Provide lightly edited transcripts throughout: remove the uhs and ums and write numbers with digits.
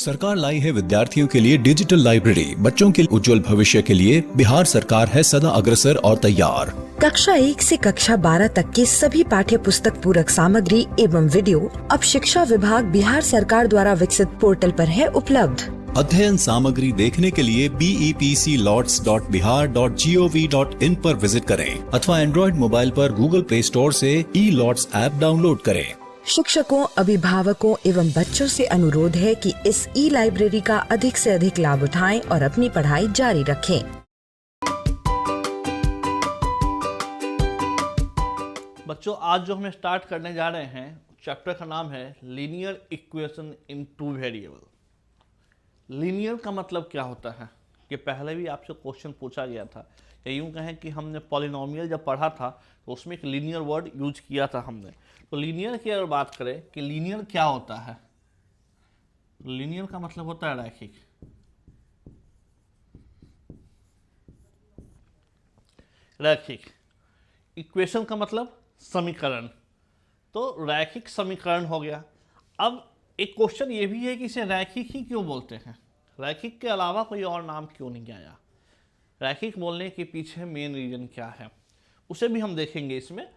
सरकार लाई है विद्यार्थियों के लिए डिजिटल लाइब्रेरी। बच्चों के उज्जवल भविष्य के लिए बिहार सरकार है सदा अग्रसर और तैयार। कक्षा 1 से कक्षा 12 तक की सभी पाठ्य पुस्तक पूरक सामग्री एवं वीडियो अब शिक्षा विभाग बिहार सरकार द्वारा विकसित पोर्टल पर है उपलब्ध। अध्ययन सामग्री देखने के लिए BEPCLots.bihar.gov.in पर विजिट करें अथवा एंड्रॉइड मोबाइल पर गूगल प्ले स्टोर से E-Lots ऐप डाउनलोड करें। शिक्षकों, अभिभावकों एवं बच्चों से अनुरोध है कि इस लाइब्रेरी का अधिक से अधिक लाभ उठाएं और अपनी पढ़ाई जारी रखें। बच्चों, आज जो हम स्टार्ट करने जा रहे हैं चैप्टर का नाम है linear equation in two variable. Linear का मतलब क्या होता है कि पहले भी आपसे क्वेश्चन पूछा गया था, या यूँ कहें कि हमने पॉलिनोमियल जब पढ़ा था तो उसमें एक लीनियर वर्ड यूज किया था हमने। तो लीनियर की अगर बात करें कि लीनियर क्या होता है, लीनियर का मतलब होता है रैखिक। रैखिक इक्वेशन का मतलब समीकरण, तो रैखिक समीकरण हो गया। अब एक क्वेश्चन ये भी है कि इसे रैखिक ही क्यों बोलते हैं, रैखिक के अलावा कोई और नाम क्यों नहीं आया, रैखिक बोलने के पीछे मेन रीजन क्या है, उसे भी हम देखेंगे इसमें।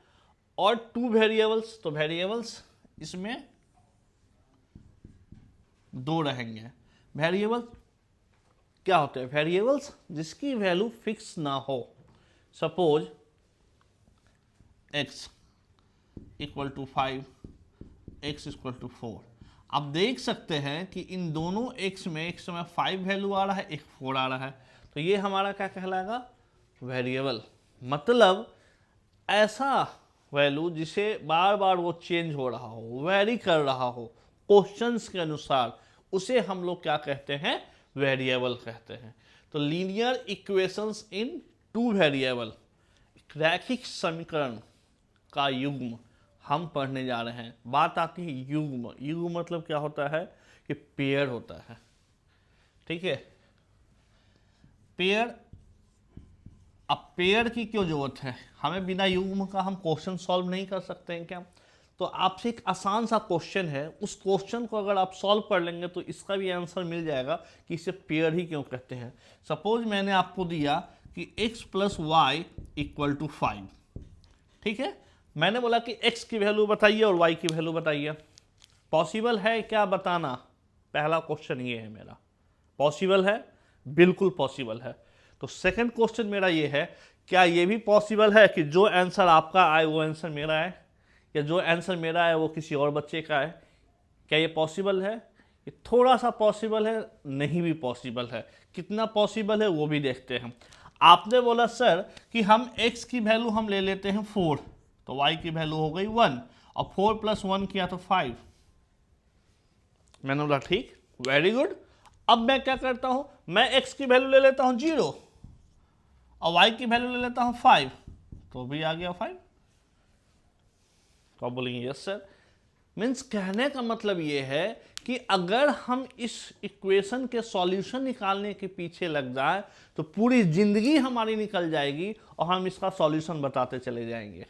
और टू वेरिएबल्स, तो वेरिएबल्स इसमें दो रहेंगे। वेरिएबल क्या होते हैं, वेरिएबल्स जिसकी वैल्यू फिक्स ना हो। Suppose x equal to 5, x equal to 4। आप देख सकते हैं कि इन दोनों x में एक समय 5 वैल्यू आ रहा है, एक 4 आ रहा है, तो ये हमारा क्या कहलाएगा, वेरिएबल। मतलब ऐसा वैल्यू जिसे बार बार वो चेंज हो रहा हो, वेरी कर रहा हो क्वेश्चंस के अनुसार, उसे हम लोग क्या कहते हैं, वेरिएबल कहते हैं। तो लीनियर इक्वेशंस इन टू वेरिएबल, रैखिक समीकरण का युग्म हम पढ़ने जा रहे हैं। बात आती है युग्म। युग्म मतलब क्या होता है कि पेयर होता है, ठीक है, पेयर। अब पेयर की क्यों जरूरत है, हमें बिना युग्म का हम क्वेश्चन सॉल्व नहीं कर सकते हैं क्या। तो आपसे एक आसान सा क्वेश्चन है, उस क्वेश्चन को अगर आप सॉल्व कर लेंगे तो इसका भी आंसर मिल जाएगा कि इसे पेयर ही क्यों कहते हैं। सपोज मैंने आपको दिया कि x plus y equal to 5, ठीक है। मैंने बोला कि x की वैल्यू बताइए और y की वैल्यू बताइए। पॉसिबल है क्या बताना, पहला क्वेश्चन ये है मेरा। पॉसिबल है, बिल्कुल पॉसिबल है। तो सेकंड क्वेश्चन मेरा ये है, क्या ये भी पॉसिबल है कि जो आंसर आपका आए वो आंसर मेरा है, या जो आंसर मेरा है वो किसी और बच्चे का है। क्या ये पॉसिबल है, ये थोड़ा सा पॉसिबल है, नहीं भी पॉसिबल है। कितना पॉसिबल है वो भी देखते हैं। आपने बोला सर कि हम x की वैल्यू हम ले लेते हैं 4, तो y की वैल्यू हो गई 1, और 4 प्लस 1 किया तो 5। मैंने बोला ठीक, वेरी गुड। अब मैं क्या करता हूं, मैं x की वैल्यू ले लेता हूं 0 और y की वैल्यू ले लेता हूं 5, तो भी आ गया 5। तो आप बोलेंगे यस सर। मीन्स कहने का मतलब ये है कि अगर हम इस इक्वेशन के सॉल्यूशन निकालने के पीछे लग जाए तो पूरी जिंदगी हमारी निकल जाएगी और हम इसका सॉल्यूशन बताते चले जाएंगे,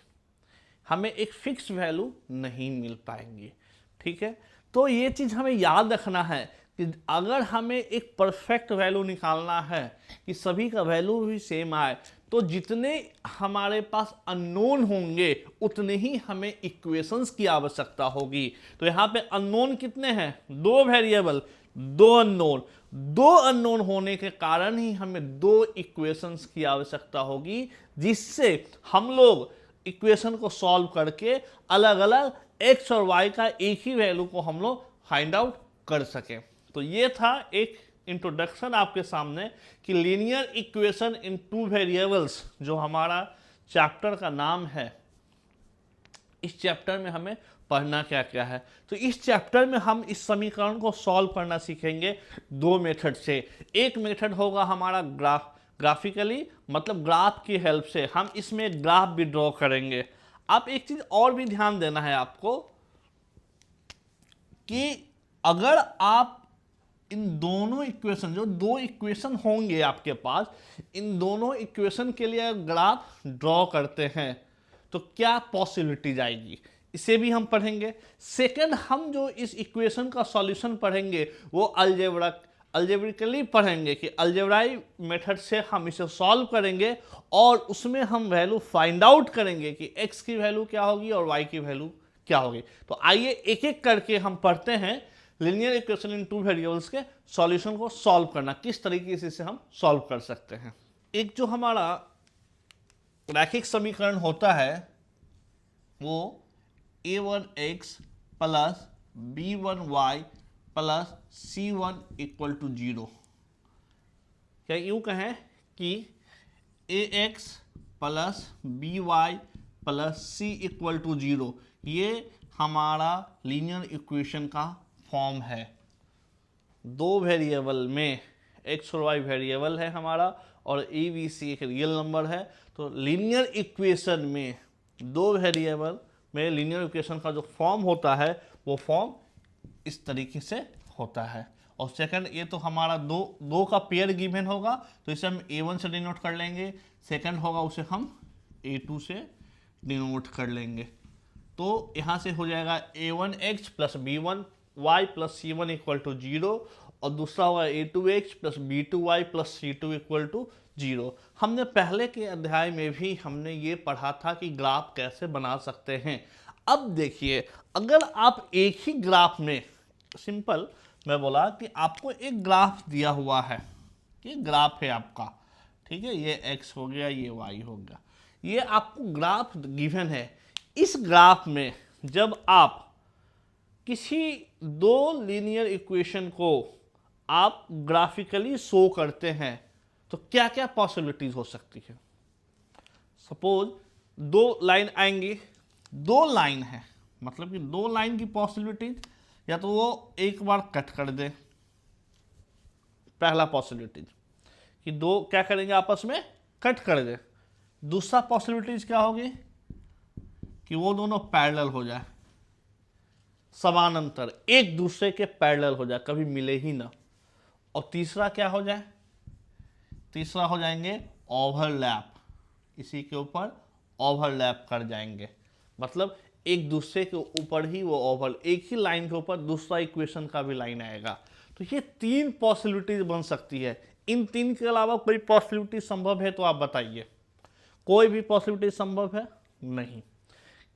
हमें एक फिक्स वैल्यू नहीं मिल पाएंगी, ठीक है। तो ये चीज़ हमें याद रखना है कि अगर हमें एक परफेक्ट वैल्यू निकालना है कि सभी का वैल्यू भी सेम आए, तो जितने हमारे पास अननोन होंगे उतने ही हमें इक्वेशंस की आवश्यकता होगी। तो यहाँ पे अननोन कितने हैं, 2 वेरिएबल, 2 अननोन। 2 अननोन होने के कारण ही हमें 2 इक्वेशंस की आवश्यकता होगी, जिससे हम लोग इक्वेशन को सॉल्व करके अलग अलग x और y का एक ही वैल्यू को हम लोग फाइंड आउट कर सकें। तो ये था एक इंट्रोडक्शन आपके सामने कि linear equation in two variables, जो हमारा चैप्टर का नाम है। इस चैप्टर में हमें पढ़ना क्या क्या है, तो इस चैप्टर में हम इस समीकरण को सॉल्व करना सीखेंगे 2 मेथड से। एक मेथड होगा हमारा ग्राफिकली, मतलब ग्राफ की हेल्प से हम इसमें ग्राफ भी ड्रॉ करेंगे। आप एक चीज और भी ध्यान देना है आपको कि अगर आप इन दोनों इक्वेशन, जो 2 इक्वेशन होंगे आपके पास, इन दोनों इक्वेशन के लिए ग्राफ ड्रॉ करते हैं तो क्या पॉसिबिलिटीज आएगी, इसे भी हम पढ़ेंगे। सेकंड, हम जो इस इक्वेशन का सॉल्यूशन पढ़ेंगे वो अल्जेब्रिकली पढ़ेंगे कि अलजेब्राई मेथड से हम इसे सॉल्व करेंगे और उसमें हम वैल्यू फाइंड आउट करेंगे कि x की वैल्यू क्या होगी और y की वैल्यू क्या होगी। तो आइए एक एक करके हम पढ़ते हैं linear equation in two variables के सॉल्यूशन को सॉल्व करना, किस तरीके से इसे हम सॉल्व कर सकते हैं। एक जो हमारा रैखिक समीकरण होता है वो a1x plus b1y plus c1 equal to 0। क्या यूँ कहें कि ax plus by plus c equal to 0, ये हमारा लीनियर इक्वेशन का फॉर्म है। दो वेरिएबल में x और y वेरिएबल है हमारा और a b c एक रियल नंबर है। तो लीनियर इक्वेशन में दो वेरिएबल में लीनियर इक्वेशन का जो फॉर्म होता है वो फॉर्म इस तरीके से होता है। और सेकंड, ये तो हमारा दो का पेयर गिवन होगा तो इसे हम a1 से डिनोट कर लेंगे, सेकंड होगा उसे हम a2 से डिनोट कर लेंगे। तो यहाँ से हो जाएगा a1x plus b1y plus c1 equal to 0 और दूसरा होगा a2x plus b2y plus c2 equal to 0। हमने पहले के अध्याय में भी हमने ये पढ़ा था कि ग्राफ कैसे बना सकते हैं। अब देखिए, अगर आप एक ही ग्राफ में, सिंपल मैं बोला कि आपको एक ग्राफ दिया हुआ है, ये ग्राफ है आपका, ठीक है, ये x हो गया, ये y हो गया, ये आपको ग्राफ गिवन है। इस ग्राफ में जब आप किसी दो लीनियर इक्वेशन को आप ग्राफिकली शो करते हैं तो क्या क्या पॉसिबिलिटीज हो सकती है। सपोज दो लाइन आएंगी, दो लाइन है, मतलब कि दो लाइन की पॉसिबिलिटीज, या तो वो एक बार कट कर दे, पहला पॉसिबिलिटीज कि दो क्या करेंगे आपस में कट कर दे। दूसरा पॉसिबिलिटीज क्या होगी कि वो दोनों पैरेलल हो जाए, समानांतर एक दूसरे के पैरेलल हो जाए, कभी मिले ही ना। और तीसरा क्या हो जाए, तीसरा हो जाएंगे ओवरलैप, इसी के ऊपर ओवरलैप कर जाएंगे, मतलब एक दूसरे के ऊपर ही वो एक ही लाइन के ऊपर दूसरा इक्वेशन का भी लाइन आएगा। तो ये तीन पॉसिबिलिटीज बन सकती है। इन तीन के अलावा कोई पॉसिबिलिटी संभव है तो आप बताइए। कोई भी पॉसिबिलिटी संभव है नहीं।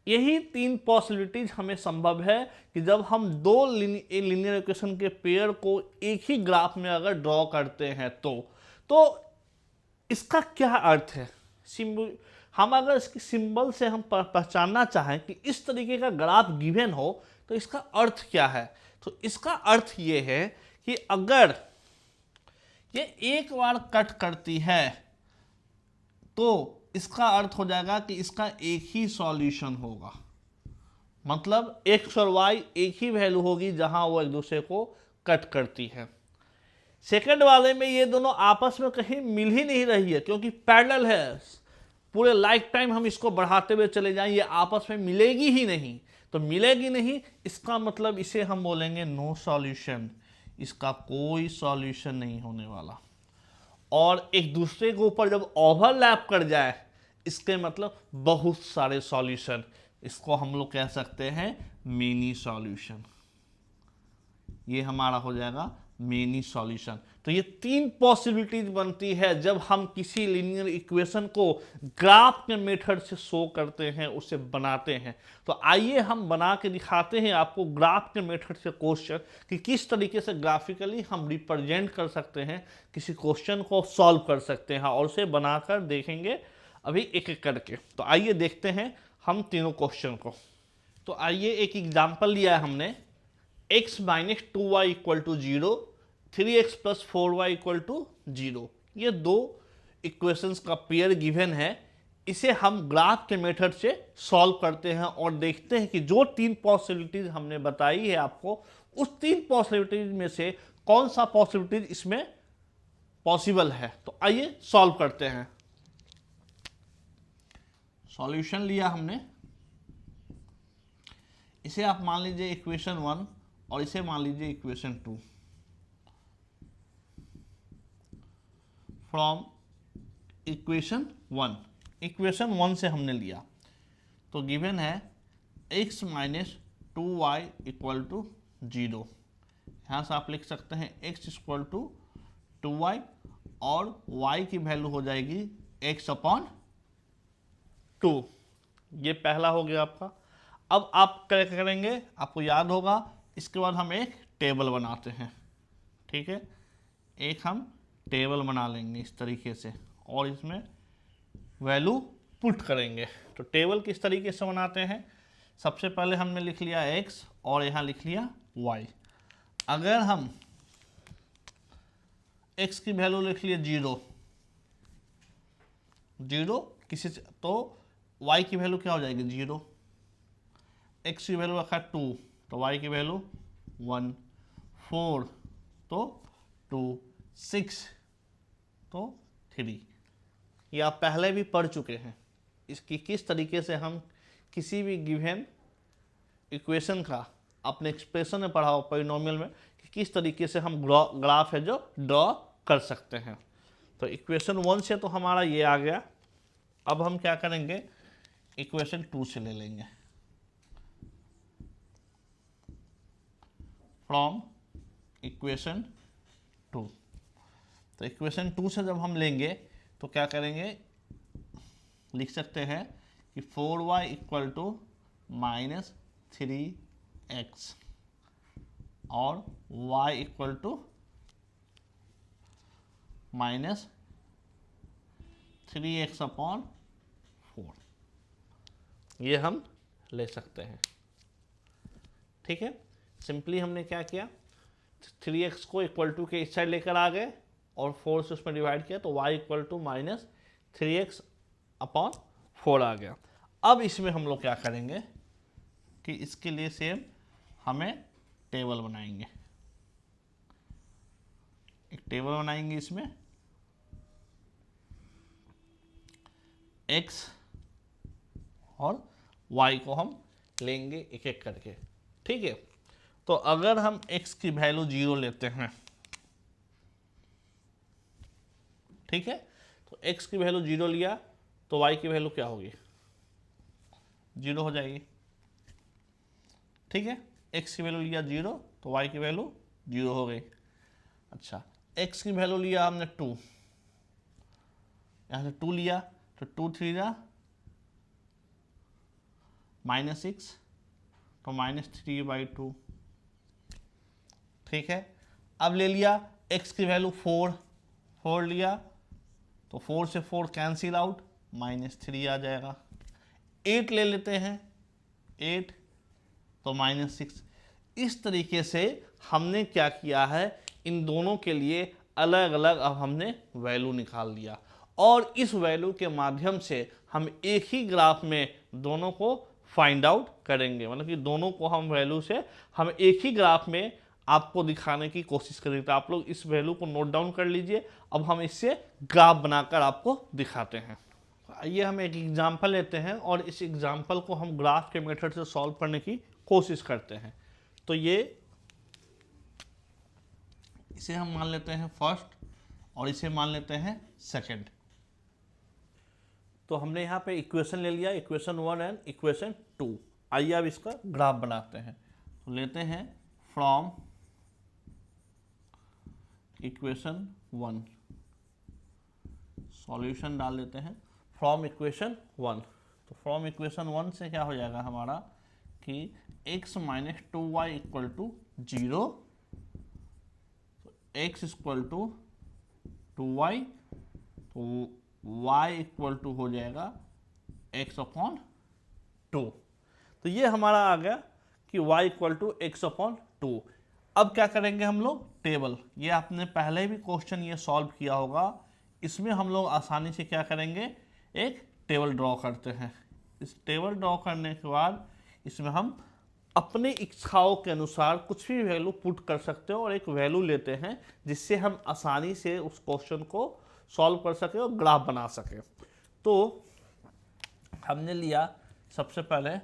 यही तीन पॉसिबिलिटीज हमें संभव है कि जब हम दो लीनियर इक्वेशन के पेयर को एक ही ग्राफ में अगर ड्रॉ करते हैं तो इसका क्या अर्थ है। हम अगर इसकी सिंबल से हम पहचानना चाहें कि इस तरीके का ग्राफ गिवन हो तो इसका अर्थ क्या है, तो इसका अर्थ ये है कि अगर ये एक बार कट करती है तो इसका अर्थ हो जाएगा कि इसका एक ही सॉल्यूशन होगा, मतलब x और y एक ही वैल्यू होगी जहां वो एक दूसरे को कट करती है। सेकंड वाले में ये दोनों आपस में कहीं मिल ही नहीं रही है क्योंकि पैरेलल है, पूरे लाइफ टाइम हम इसको बढ़ाते हुए चले जाएं ये आपस में मिलेगी ही नहीं। तो मिलेगी नहीं, इसका मतलब इसे हम बोलेंगे नो सॉल्यूशन, इसका कोई सॉल्यूशन नहीं होने वाला। और एक दूसरे के ऊपर जब ओवरलैप कर जाए इसके मतलब बहुत सारे सॉल्यूशन, इसको हम लोग कह सकते हैं मेनी सॉल्यूशन। ये हमारा हो जाएगा मेनी सॉल्यूशन। तो ये तीन पॉसिबिलिटीज बनती है जब हम किसी लीनियर इक्वेशन को ग्राफ के मेथड से शो करते हैं, उसे बनाते हैं। तो आइए हम बना के दिखाते हैं आपको ग्राफ के मेथड से क्वेश्चन कि किस तरीके से ग्राफिकली हम रिप्रेजेंट कर सकते हैं, किसी क्वेश्चन को सॉल्व कर सकते हैं और उसे बनाकर देखेंगे अभी एक एक करके। तो आइए देखते हैं हम तीनों क्वेश्चन को। तो आइए एक एग्जाम्पल लिया है हमने, x minus 2y equal to 0, 3x plus 4y equal to 0। ये दो इक्वेशंस का पेयर गिवन है, इसे हम ग्राफ के मेथड से सॉल्व करते हैं और देखते हैं कि जो तीन पॉसिबिलिटीज हमने बताई है आपको, उस तीन पॉसिबिलिटीज में से कौन सा पॉसिबिलिटीज इसमें पॉसिबल है। तो आइए सॉल्व करते हैं। सॉल्यूशन लिया हमने, इसे आप मान लीजिए इक्वेशन 1 और इसे मान लीजिए इक्वेशन 2। फ्रॉम इक्वेशन 1 से हमने लिया तो गिवन है x minus 2y equal to 0। यहाँ से आप लिख सकते हैं x इक्वल टू 2y और y की वैल्यू हो जाएगी x अपॉन 2। ये पहला हो गया आपका। अब आप क्या करेंगे, आपको याद होगा, इसके बाद हम एक टेबल बनाते हैं। ठीक है, एक हम टेबल बना लेंगे इस तरीके से और इसमें वैल्यू पुट करेंगे। तो टेबल किस तरीके से बनाते हैं, सबसे पहले हमने लिख लिया x और यहाँ लिख लिया y। अगर हम x की वैल्यू लिख लिए 0 किसी से, तो y की वैल्यू क्या हो जाएगी 0। x की वैल्यू रखा 2 तो y की वैल्यू 1, 4 तो 2, 6 तो 3। ये आप पहले भी पढ़ चुके हैं इसकी किस तरीके से हम किसी भी गिवन इक्वेशन का अपने एक्सप्रेशन में पढ़ा हो पॉलिनोमियल में कि किस तरीके से हम ग्राफ है जो ड्रॉ कर सकते हैं। तो इक्वेशन 1 से तो हमारा ये आ गया। अब हम क्या करेंगे, इक्वेशन 2 से ले लेंगे। फ्रॉम इक्वेशन 2, तो इक्वेशन 2 से जब हम लेंगे तो क्या करेंगे, लिख सकते हैं कि 4y equal to minus 3x और y equal to minus 3x upon 4, ये हम ले सकते हैं। ठीक है, सिंपली हमने क्या किया, 3x को इक्वल टू के इस साइड लेकर आ गए और 4 से उसमें डिवाइड किया तो y equal to minus 3x upon 4 आ गया। अब इसमें हम लोग क्या करेंगे कि इसके लिए सेम हमें टेबल बनाएंगे। एक टेबल बनाएंगे, इसमें x और y को हम लेंगे एक एक करके। ठीक है, तो अगर हम x की वैल्यू 0 लेते हैं, ठीक है, तो x की वैल्यू 0 लिया तो y की वैल्यू क्या होगी 0 हो जाएगी। ठीक है, x की वैल्यू लिया 0 तो y की वैल्यू 0 हो गई। अच्छा, x की वैल्यू लिया हमने 2, यहाँ से 2 लिया तो 2 3 जा -6 तो -3/2। ठीक है, अब ले लिया x की वैल्यू 4 लिया तो 4 से 4 कैंसिल आउट, -3 आ जाएगा। 8 ले लेते हैं, 8 तो -6। इस तरीके से हमने क्या किया है, इन दोनों के लिए अलग अलग अब हमने वैल्यू निकाल लिया और इस वैल्यू के माध्यम से हम एक ही ग्राफ में दोनों को फाइंड आउट करेंगे। मतलब कि दोनों को हम वैल्यू से हम एक ही ग्राफ में आपको दिखाने की कोशिश करेंगे। तो आप लोग इस वैल्यू को नोट डाउन कर लीजिए। अब हम इससे ग्राफ बनाकर आपको दिखाते हैं। आइए हम एक एग्जाम्पल लेते हैं और इस एग्जाम्पल को हम ग्राफ के मेथड से सॉल्व करने की कोशिश करते हैं। तो ये इसे हम मान लेते हैं फर्स्ट और इसे मान लेते हैं सेकंड। तो हमने यहाँ पे इक्वेशन ले लिया, इक्वेशन 1 एंड इक्वेशन 2। आइए अब इसका ग्राफ बनाते हैं। तो लेते हैं फ्रॉम इक्वेशन 1, सॉल्यूशन डाल देते हैं फ्रॉम इक्वेशन 1। तो फ्रॉम इक्वेशन 1 से क्या हो जाएगा हमारा कि x minus 2y equal to 0, x equal to 2y, तो y इक्वल टू हो जाएगा x अपॉन 2। तो ये हमारा आ गया कि y equal to x upon 2। अब क्या करेंगे हम लोग, टेबल। ये आपने पहले भी क्वेश्चन ये सॉल्व किया होगा। इसमें हम लोग आसानी से क्या करेंगे, एक टेबल ड्रॉ करते हैं। इस टेबल ड्रॉ करने के बाद इसमें हम अपने इच्छाओं के अनुसार कुछ भी वैल्यू पुट कर सकते हो और एक वैल्यू लेते हैं जिससे हम आसानी से उस क्वेश्चन को सॉल्व कर सके और ग्राफ बना सके। तो हमने लिया सबसे पहले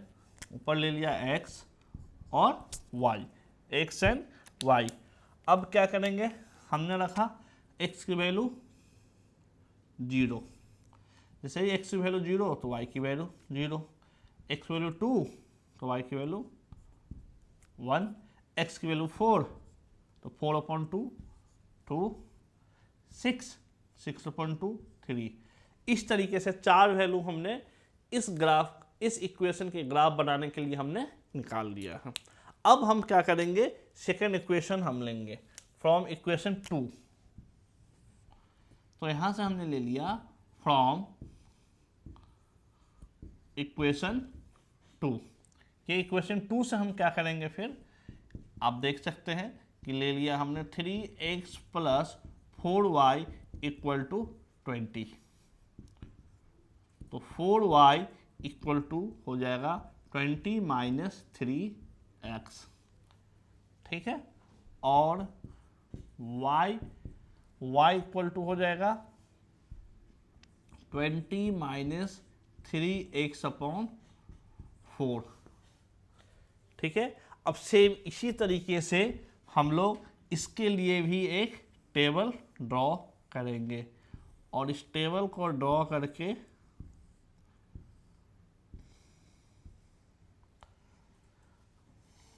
ऊपर ले लिया x और y, x एंड y। अब क्या करेंगे, हमने रखा x की वैल्यू 0, जैसे ही x की वैल्यू 0 तो y की वैल्यू 0, x वैल्यू 2 तो y की वैल्यू 1, x की वैल्यू 4 तो 4/2 2, 6/2 3। इस तरीके से 4 वैल्यू हमने इस इक्वेशन के ग्राफ बनाने के लिए हमने निकाल लिया है। अब हम क्या करेंगे, सेकेंड इक्वेशन हम लेंगे फ्रॉम इक्वेशन 2। तो यहां से हमने ले लिया फ्रॉम इक्वेशन 2। ये इक्वेशन 2 से हम क्या करेंगे, फिर आप देख सकते हैं कि ले लिया हमने 3x + 4y = 20। तो 4y = हो जाएगा 20 - 3x, ठीक है। और y = हो जाएगा 20 - 3x/4, ठीक है। अब सेम इसी तरीके से हम लोग इसके लिए भी एक टेबल ड्रॉ करेंगे और इस टेबल को ड्रॉ करके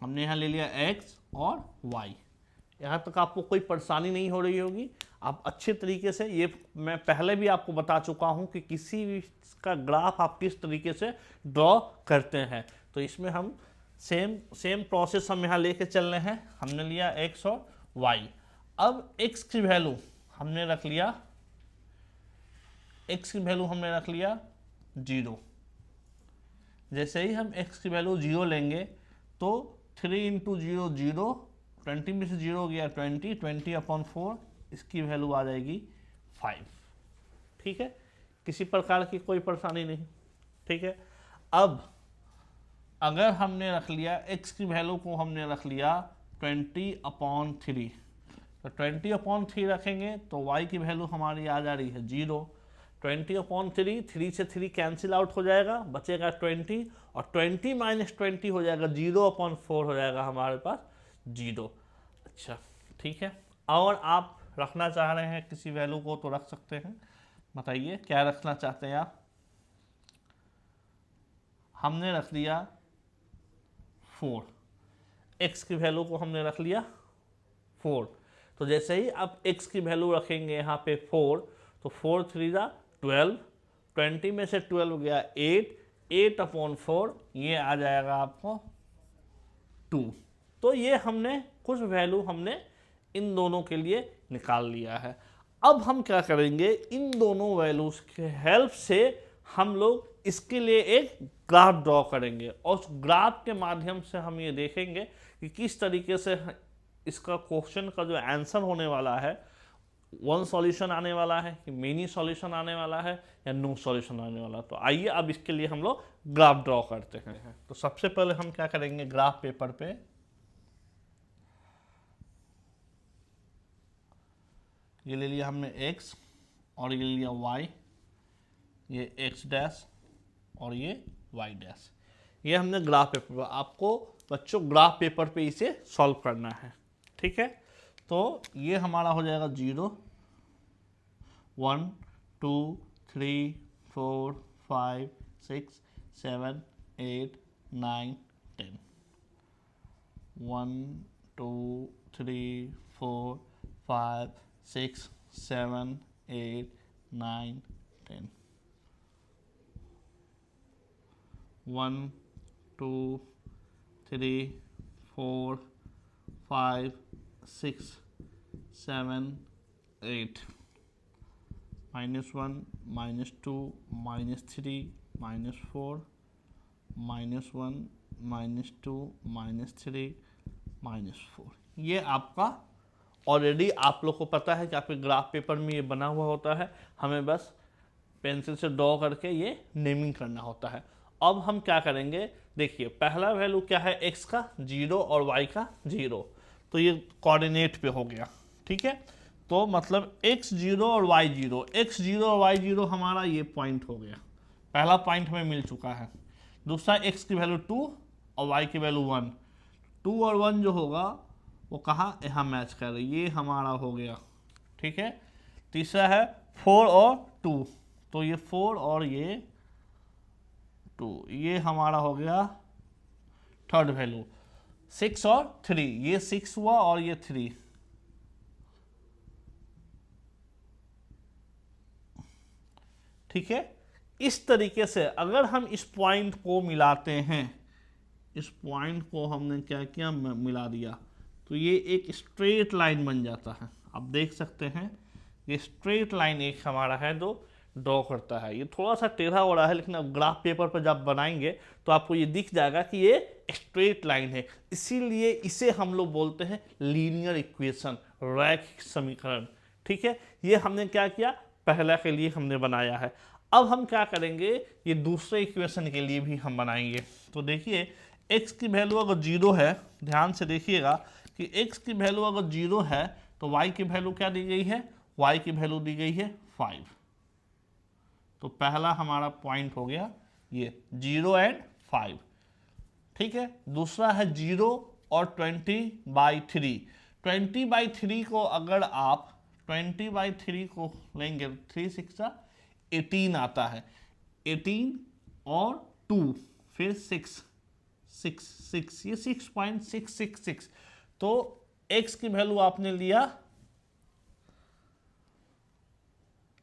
हमने यहाँ ले लिया x और y। यहाँ तक आपको कोई परेशानी नहीं हो रही होगी। आप अच्छे तरीके से, ये मैं पहले भी आपको बता चुका हूँ कि किसी भी का ग्राफ आप किस तरीके से ड्रॉ करते हैं। तो इसमें हम सेम प्रोसेस हम यहाँ लेके चल रहे हैं। हमने लिया x और y। अब x की वैल्यू हमने रख लिया 0। जैसे ही हम x की वैल्यू 0 लेंगे तो 3 × 0 0, 20 में से 0 गया 20, 20/4, इसकी वैल्यू आ जाएगी 5, ठीक है। किसी प्रकार की कोई परेशानी नहीं, ठीक है। अब अगर हमने रख लिया x की वैल्यू को हमने रख लिया 20/3, तो 20/3 रखेंगे तो y की वैल्यू हमारी आ जा रही है 0। 20/3, 3 से 3 कैंसिल आउट हो जाएगा, बचेगा 20, और 20 - 20 हो जाएगा 0/4 हो जाएगा हमारे पास 0। अच्छा, ठीक है। और आप रखना चाह रहे हैं किसी वैल्यू को तो रख सकते हैं। बताइए क्या रखना चाहते हैं आप। हमने रख दिया 4, x की वैल्यू को हमने रख लिया 4। तो जैसे ही आप x की वैल्यू रखेंगे यहाँ पे 4, तो 4 × 3 = 12, 20 में से 12 गया 8, 8/4 ये आ जाएगा आपको 2। तो ये हमने कुछ वैल्यू हमने इन दोनों के लिए निकाल लिया है। अब हम क्या करेंगे, इन दोनों वैल्यूज के हेल्प से हम लोग इसके लिए एक ग्राफ ड्रॉ करेंगे और उस ग्राफ के माध्यम से हम ये देखेंगे कि किस तरीके से इसका क्वेश्चन का जो आंसर होने वाला है, 1 सॉल्यूशन आने वाला है कि मेनी सॉल्यूशन आने वाला है या नो सॉल्यूशन आने वाला है। तो आइए अब इसके लिए हम लोग ग्राफ ड्रॉ करते हैं। तो सबसे पहले हम क्या करेंगे, ग्राफ पेपर पे ये ले लिया हमने x और ये ले लिया y, ये x' और ये y'। ये हमने ग्राफ पेपर पर, आपको बच्चों ग्राफ पेपर पे इसे सॉल्व करना है, ठीक है। तो ये हमारा हो जाएगा 0, 1 2 3 4 5 6 7 8 9 10, 1 2 3 4 5 6 7 8 9 10, 1 2 3 4 5 6 7 8, -1 -2 -3 -4 -1 -2 -3 -4। ये आपका ऑलरेडी आप लोग को पता है कि आपके ग्राफ पेपर में ये बना हुआ होता है। हमें बस पेंसिल से ड्रॉ करके ये नेमिंग करना होता है। अब हम क्या करेंगे, देखिए पहला वैल्यू क्या है, x का 0 और y का 0। तो ये कोऑर्डिनेट पे हो गया, ठीक है। तो मतलब x0 और y0, x0 और y0 हमारा ये पॉइंट हो गया, पहला पॉइंट हमें मिल चुका है। दूसरा x की वैल्यू 2 और y की वैल्यू 1, 2 और 1 जो होगा वो कहाँ, यहाँ मैच कर रही, ये हमारा हो गया, ठीक है। तीसरा है 4 और 2, तो ये 4 और ये 2, ये हमारा हो गया थर्ड वैल्यू 6 और 3, ये 6 हुआ और ये 3, ठीक है। इस तरीके से अगर हम इस पॉइंट को मिलाते हैं, इस पॉइंट को हमने क्या किया, मिला दिया, तो ये एक स्ट्रेट लाइन बन जाता है। आप देख सकते हैं ये स्ट्रेट लाइन एक हमारा है जो ड्रॉ करता है। ये थोड़ा सा टेढ़ा हो रहा है, लेकिन अब ग्राफ पेपर पर जब बनाएंगे तो आपको ये दिख जाएगा कि ये स्ट्रेट लाइन है, इसीलिए इसे हम लोग बोलते हैं लीनियर इक्वेशन, रैखिक समीकरण, ठीक है। ये हमने क्या किया, पहला के लिए हमने बनाया है। अब हम क्या करेंगे, ये दूसरे इक्वेशन के लिए भी हम बनाएंगे। तो देखिए x की वैल्यू अगर 0 है, ध्यान से देखिएगा कि x की वैल्यू अगर 0 है तो y की वैल्यू क्या दी गई है, y की वैल्यू दी गई है 5। तो पहला हमारा पॉइंट हो गया ये 0 एंड 5, ठीक है। दूसरा है 0 और 20/3। 20/3 को अगर आप 20/3 को लेंगे, 3 6 18 आता है, 18 और 2 फिर 6 6 6, ये 6.666। तो x की वैल्यू आपने लिया,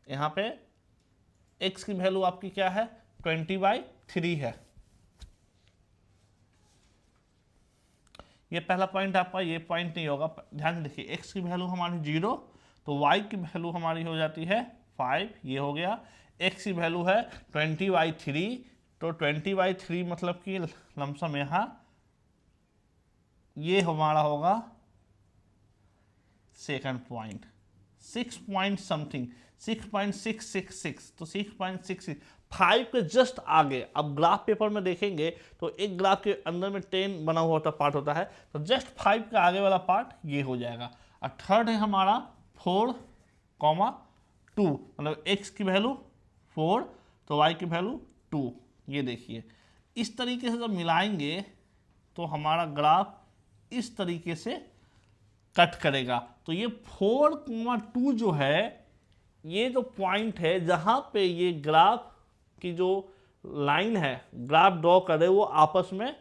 यहां पे x की वैल्यू आपकी क्या है, 20/3 है। ये पहला पॉइंट आपका, ये पॉइंट नहीं होगा, ध्यान से देखिए। x की वैल्यू हमारी 0, तो y की वैल्यू हमारी हो जाती है 5, ये हो गया। x की वैल्यू है 20/3, तो 20/3 मतलब कि लमसम यहाँ ये हमारा होगा सेकंड पॉइंट, 6 पॉइंट समथिंग, 6.666, तो 6.66 5 के जस्ट आगे। अब ग्राफ पेपर में देखेंगे तो एक ग्राफ के अंदर में 10 बना हुआ होता पार्ट होता है, तो जस्ट 5 के आगे वाला पार्ट ये हो जाएगा। और थर्ड है हमारा 4,2, मतलब x की वैल्यू 4 तो y की वैल्यू 2। ये देखिए इस तरीके से जब मिलाएंगे तो हमारा ग्राफ इस तरीके से कट करेगा। तो ये 4,2 जो है, ये जो पॉइंट है जहां पे ये ग्राफ की जो लाइन है, ग्राफ ड्रॉ कर रहे, वो आपस में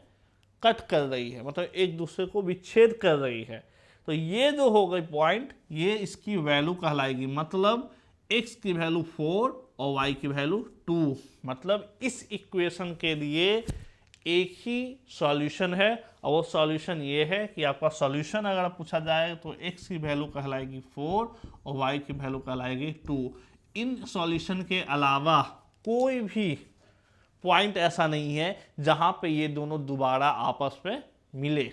कट कर रही है, मतलब एक दूसरे को विच्छेद कर रही है। तो ये जो हो गई पॉइंट, ये इसकी वैल्यू कहलाएगी, मतलब x की वैल्यू 4 और y की वैल्यू 2। मतलब इस इक्वेशन के लिए एक ही सॉल्यूशन है, और वो सॉल्यूशन ये है कि आपका सॉल्यूशन अगर पूछा जाए तो x की वैल्यू कहलाएगी 4 और y की वैल्यू कहलाएगी 2। इन सॉल्यूशन के अलावा कोई भी पॉइंट ऐसा नहीं है जहां पे ये दोनों दोबारा आपस में मिले।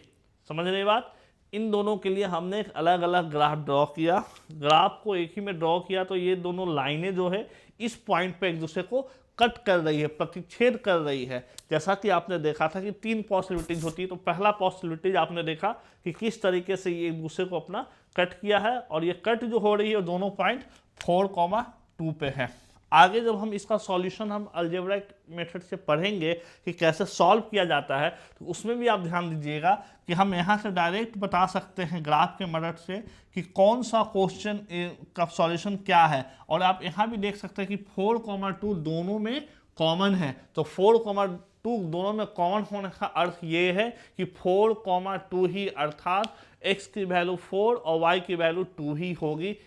समझ रहे बात? इन दोनों के लिए हमने एक अलग अलग ग्राफ ड्रॉ किया, ग्राफ को एक ही में ड्रॉ किया, तो ये दोनों लाइनें जो है इस पॉइंट पे एक दूसरे को कट कर रही है, प्रतिच्छेद कर रही है। जैसा कि आपने देखा था कि 3 पॉसिबिलिटीज होती है, तो पहला पॉसिबिलिटीज आपने देखा कि किस तरीके से ये एक दूसरे को अपना कट किया है, और ये कट जो हो रही है दोनों पॉइंट 4,2 पे है। आगे जब हम इसका सॉल्यूशन हम अलजेब्रिक मेथड से पढ़ेंगे कि कैसे सॉल्व किया जाता है, तो उसमें भी आप ध्यान दीजिएगा कि हम यहाँ से डायरेक्ट बता सकते हैं ग्राफ के मदद से कि कौन सा क्वेश्चन का सॉल्यूशन क्या है। और आप यहाँ भी देख सकते हैं कि 4,2 दोनों में कॉमन है, तो 4,2 दोनों में कॉमन होने का अर्थ ये है कि 4,2 ही, अर्थात x की वैल्यू 4 और y की वैल्यू 2 ही होगी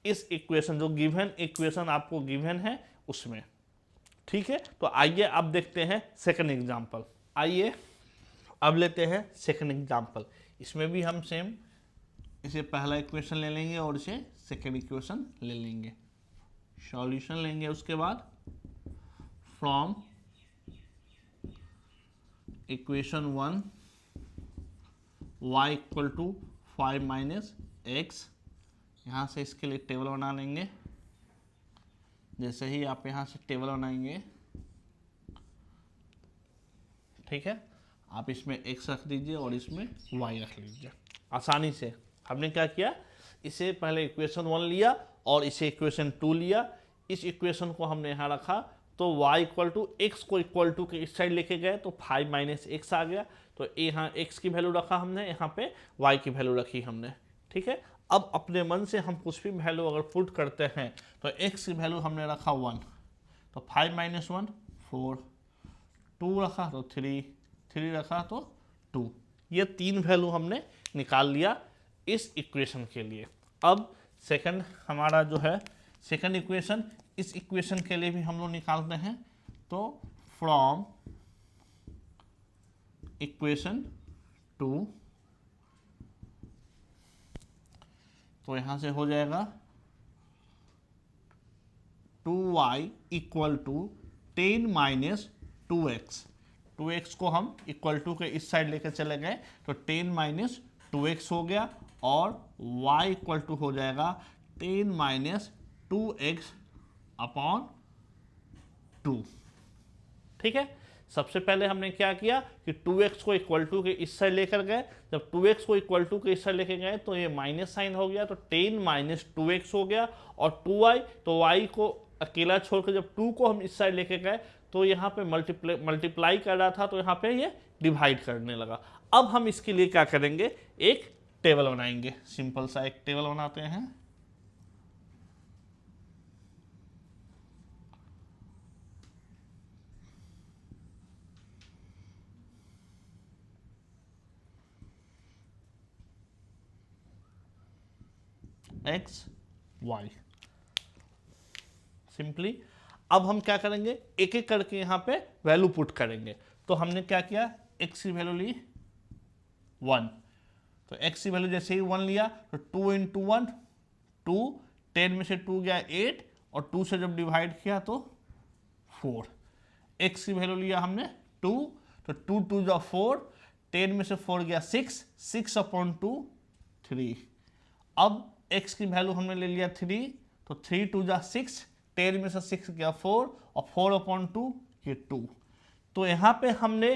इस इक्वेशन, जो गिवन इक्वेशन आपको गिवन है उसमें। ठीक है, तो आइए अब देखते हैं सेकंड एग्जांपल। आइए अब लेते हैं सेकंड एग्जांपल। इसमें भी हम सेम इसे पहला इक्वेशन ले लेंगे और इसे सेकंड इक्वेशन ले लेंगे, सॉल्यूशन लेंगे। उसके बाद from equation 1 y equal to 5 - x, यहाँ से इसके लिए टेबल बना लेंगे। जैसे ही आप यहाँ से टेबल बनाएंगे, ठीक है, आप इसमें x रख दीजिए और इसमें y रख लीजिए। आसानी से हमने क्या किया, इसे पहले इक्वेशन 1 लिया और इसे इक्वेशन 2 लिया। इस इक्वेशन को हमने यहाँ रखा, तो y इक्वल टू x को इक्वल टू के इस साइड लेके गए, तो 5 - x आ गया। तो यहाँ x की वैल्यू रखा हमने, यहाँ पे y की वैल्यू रखी हमने। ठीक है, अब अपने मन से हम कुछ भी वैल्यू अगर पुट करते हैं, तो x की वैल्यू हमने रखा 1, तो 5 - 1 4, 2 रखा तो 3 रखा तो 2। ये 3 वैल्यू हमने निकाल लिया इस इक्वेशन के लिए। अब सेकंड हमारा जो है सेकंड इक्वेशन, इस इक्वेशन के लिए भी हम लोग निकालते हैं। तो फ्रॉम इक्वेशन 2, तो यहां से हो जाएगा 2y equal to 10 minus 2x। 2x को हम इक्वल टू के इस साइड लेकर चले गए तो 10 माइनस 2x हो गया, और y इक्वल टू हो जाएगा 10 माइनस 2x अपॉन 2। ठीक है, सबसे पहले हमने क्या किया कि 2x को इक्वल टू के इस साइड लेकर गए। जब 2x को इक्वल टू के इस साइड लेकर गए तो ये माइनस साइन हो गया, तो 10 माइनस 2x हो गया, और 2y, तो y को अकेला छोड़कर जब 2 को हम इस साइड लेके गए तो यहाँ पे मल्टीप्लाई कर रहा था, तो यहाँ पे ये डिवाइड करने लगा। अब हम इसके लिए क्या करेंगे, एक टेबल बनाएंगे। सिंपल सा एक टेबल बनाते हैं। X y simply. अब हम क्या करेंगे, एक एक करके यहाँ पे वैल्यू पुट करेंगे। तो हमने क्या किया, x की वैल्यू ली 1, तो x की वैल्यू जैसे ही 1 लिया तो 2 इंटू 1 2, 10 में से 2 गया 8, और 2 से जब डिवाइड किया तो 4। x की वैल्यू लिया हमने 2, तो 2 2 जा 4, 10 में से 4 गया 6, 6 अपॉन 2 3। अब x की वैल्यू हमने ले लिया 3, तो 3 2 जा 6, 10 में से 6 गया 4, और 4 अपॉन 2 ये 2। तो यहाँ पे हमने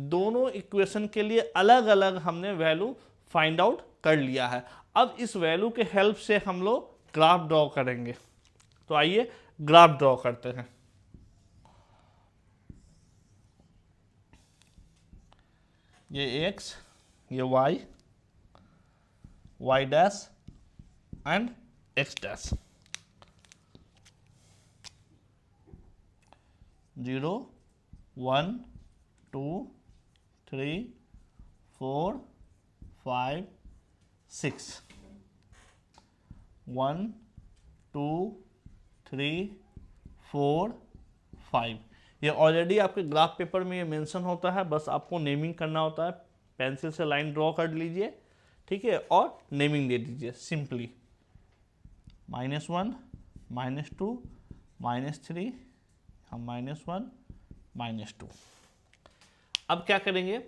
दोनों इक्वेशन के लिए अलग अलग हमने वैल्यू फाइंड आउट कर लिया है। अब इस वैल्यू के हेल्प से हम लोग ग्राफ ड्रॉ करेंगे। तो आइए ग्राफ ड्रॉ करते हैं। ये x, ये y, y dash and x dash, 0 1 2 3 4 5 6, 1 2 3 4 5। ये ऑलरेडी आपके ग्राफ पेपर में ये मेंशन होता है, बस आपको नेमिंग करना होता है। पेंसिल से लाइन ड्रॉ कर लीजिए, ठीक है, और नेमिंग दे दीजिए सिंपली। -1 -2 -3, हम -1 -2। अब क्या करेंगे,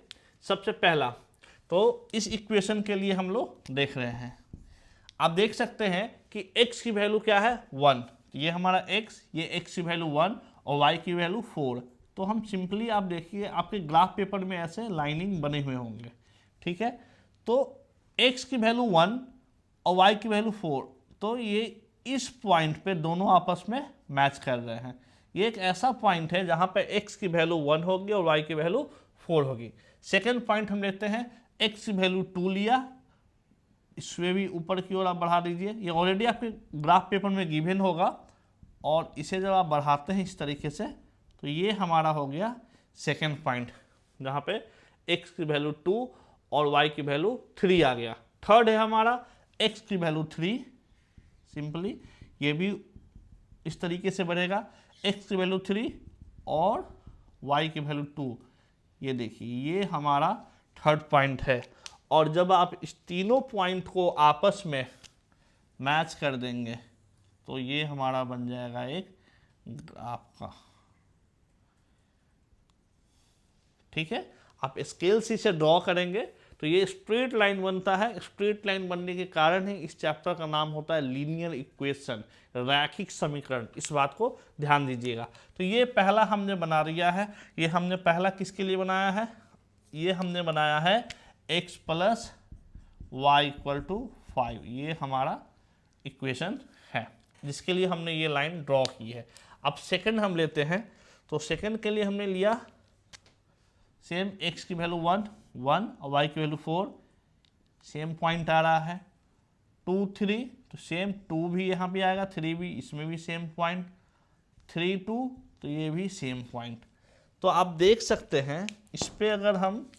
सबसे पहला तो इस इक्वेशन के लिए हम लोग देख रहे हैं। आप देख सकते हैं कि x की वैल्यू क्या है 1, ये हमारा x, ये x की वैल्यू 1 और y की वैल्यू 4। तो हम सिंपली, आप देखिए आपके ग्राफ पेपर में ऐसे लाइनिंग बने हुए होंगे, ठीक है। तो x की वैल्यू 1 और y की वैल्यू 4, तो ये इस पॉइंट पे दोनों आपस में मैच कर रहे हैं। ये एक ऐसा पॉइंट है जहां पे x की वैल्यू 1 होगी और y की वैल्यू 4 होगी। सेकेंड पॉइंट हम लेते हैं, x की वैल्यू 2 लिया, इसमें भी ऊपर की ओर आप बढ़ा दीजिए। ये ऑलरेडी आपके ग्राफ पेपर में गिवन होगा, और इसे जब आप बढ़ाते हैं इस तरीके से तो ये हमारा हो गया सेकेंड पॉइंट, जहाँ पे x की वैल्यू 2 और y की वैल्यू 3 आ गया। थर्ड है हमारा x की वैल्यू 3, सिंपली ये भी इस तरीके से बढ़ेगा, x की वैल्यू 3 और y की वैल्यू 2। ये देखिए ये हमारा थर्ड पॉइंट है। और जब आप इस तीनों पॉइंट को आपस में मैच कर देंगे तो ये हमारा बन जाएगा एक ग्राफ का, ठीक है। आप स्केल से इसे ड्रॉ करेंगे तो ये स्ट्रेट लाइन बनता है। स्ट्रेट लाइन बनने के कारण ही इस चैप्टर का नाम होता है लीनियर इक्वेशन, रैखिक समीकरण। इस बात को ध्यान दीजिएगा। तो ये पहला हमने बना लिया है। ये हमने पहला किसके लिए बनाया है, ये हमने बनाया है x plus y equal to 5। ये हमारा इक्वेशन है जिसके लिए हमने ये लाइन ड्रॉ की है। अब सेकंड हम लेते हैं, तो सेकंड के लिए हमने लिया सेम x की वैल्यू 1 और y की वैल्यू 4, सेम पॉइंट आ रहा है 2 3, तो सेम 2 भी यहाँ पे आएगा, 3 भी, इसमें भी सेम पॉइंट, 3 2, तो ये भी सेम पॉइंट। तो आप देख सकते हैं इस पे अगर हम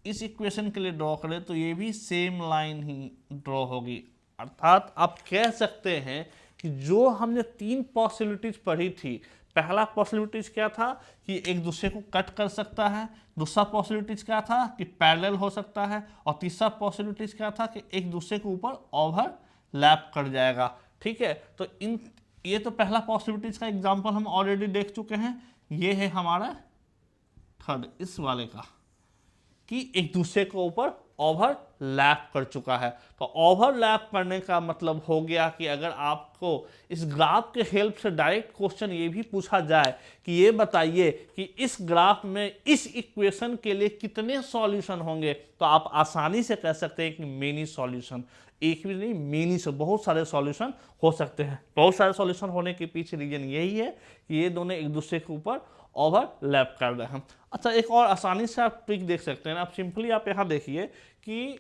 इस इक्वेशन के लिए ड्रॉ करें तो ये भी सेम लाइन ही ड्रॉ होगी। अर्थात आप कह सकते हैं कि जो हमने 3 पॉसिबिलिटीज पढ़ी थी, पहला पॉसिबिलिटीज क्या था कि एक दूसरे को कट कर सकता है, दूसरा पॉसिबिलिटीज क्या था कि पैरेलल हो सकता है, और तीसरा पॉसिबिलिटीज क्या था कि एक दूसरे के ऊपर ओवरलैप कर जाएगा। ठीक है, तो ये तो पहला पॉसिबिलिटीज का एग्जांपल हम ऑलरेडी देख चुके हैं। ये है हमारा थर्ड, इस वाले का, कि एक दूसरे के ऊपर ओवरलैप कर चुका है। तो ओवरलैप करने का मतलब हो गया कि अगर आपको इस ग्राफ के हेल्प से डायरेक्ट क्वेश्चन ये भी पूछा जाए कि ये बताइए कि इस ग्राफ में इस इक्वेशन के लिए कितने सॉल्यूशन होंगे, तो आप आसानी से कह सकते हैं कि मेनी सॉल्यूशन। एक भी नहीं, मेनी से बहुत सारे सॉल्यूशन हो सकते हैं। बहुत सारे सॉल्यूशन होने के पीछे रीजन यही है कि ये दोनों एक दूसरे के ऊपर ओवरलैप कर रहे हैं। अच्छा, एक और आसानी से आप ट्रिक देख सकते हैं। आप सिंपली आप यहाँ देखिए कि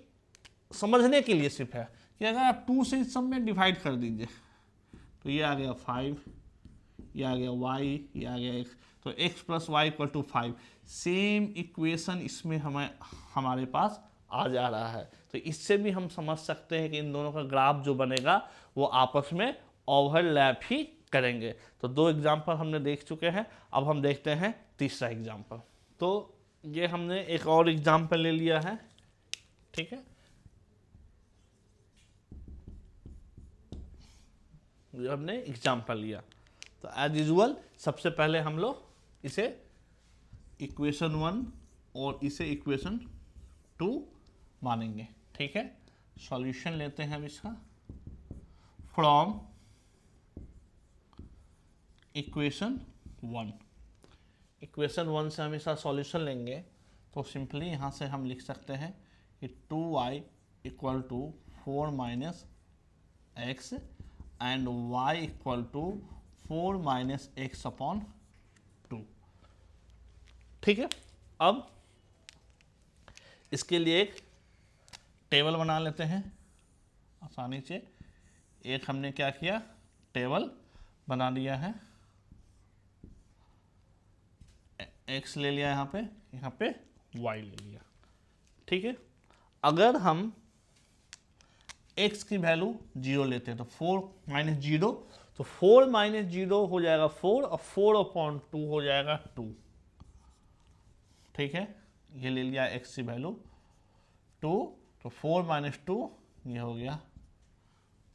समझने के लिए सिर्फ है कि अगर आप 2 से इस सब में डिवाइड कर दीजिए तो ये आ गया 5, ये आ गया y, ये आ गया x, तो x + y = 5। सेम इक्वेशन इसमें हमारे पास आ जा रहा है। तो इससे भी हम समझ सकते हैं कि इन दोनों का ग्राफ जो बनेगा वो आपस में ओवरलैप ही करेंगे। तो 2 एग्जाम्पल हमने देख चुके हैं, अब हम देखते हैं तीसरा एग्जाम्पल। तो ये हमने एक और एग्जाम्पल ले लिया है। ठीक है, ये हमने एग्जाम्पल लिया। तो एज यूजुअल सबसे पहले हम लोग इसे इक्वेशन 1 और इसे इक्वेशन 2 मानेंगे। ठीक है, सॉल्यूशन लेते हैं हम इसका। फ्रॉम इक्वेशन 1, इक्वेशन 1 से हम इसका सॉल्यूशन लेंगे तो सिंपली यहाँ से हम लिख सकते हैं कि 2y = 4 - x and y = 4 - x/2। ठीक है, अब इसके लिए एक टेबल बना लेते हैं आसानी से। एक हमने क्या किया, टेबल बना लिया है। x ले लिया यहाँ पे y ले लिया। ठीक है, अगर हम x की वैल्यू 0 लेते हैं तो 4 - 0, तो 4 - 0 हो जाएगा 4 और 4/2 हो जाएगा 2। ठीक है, ये ले लिया x की वैल्यू 2, तो 4 - 2 ये हो गया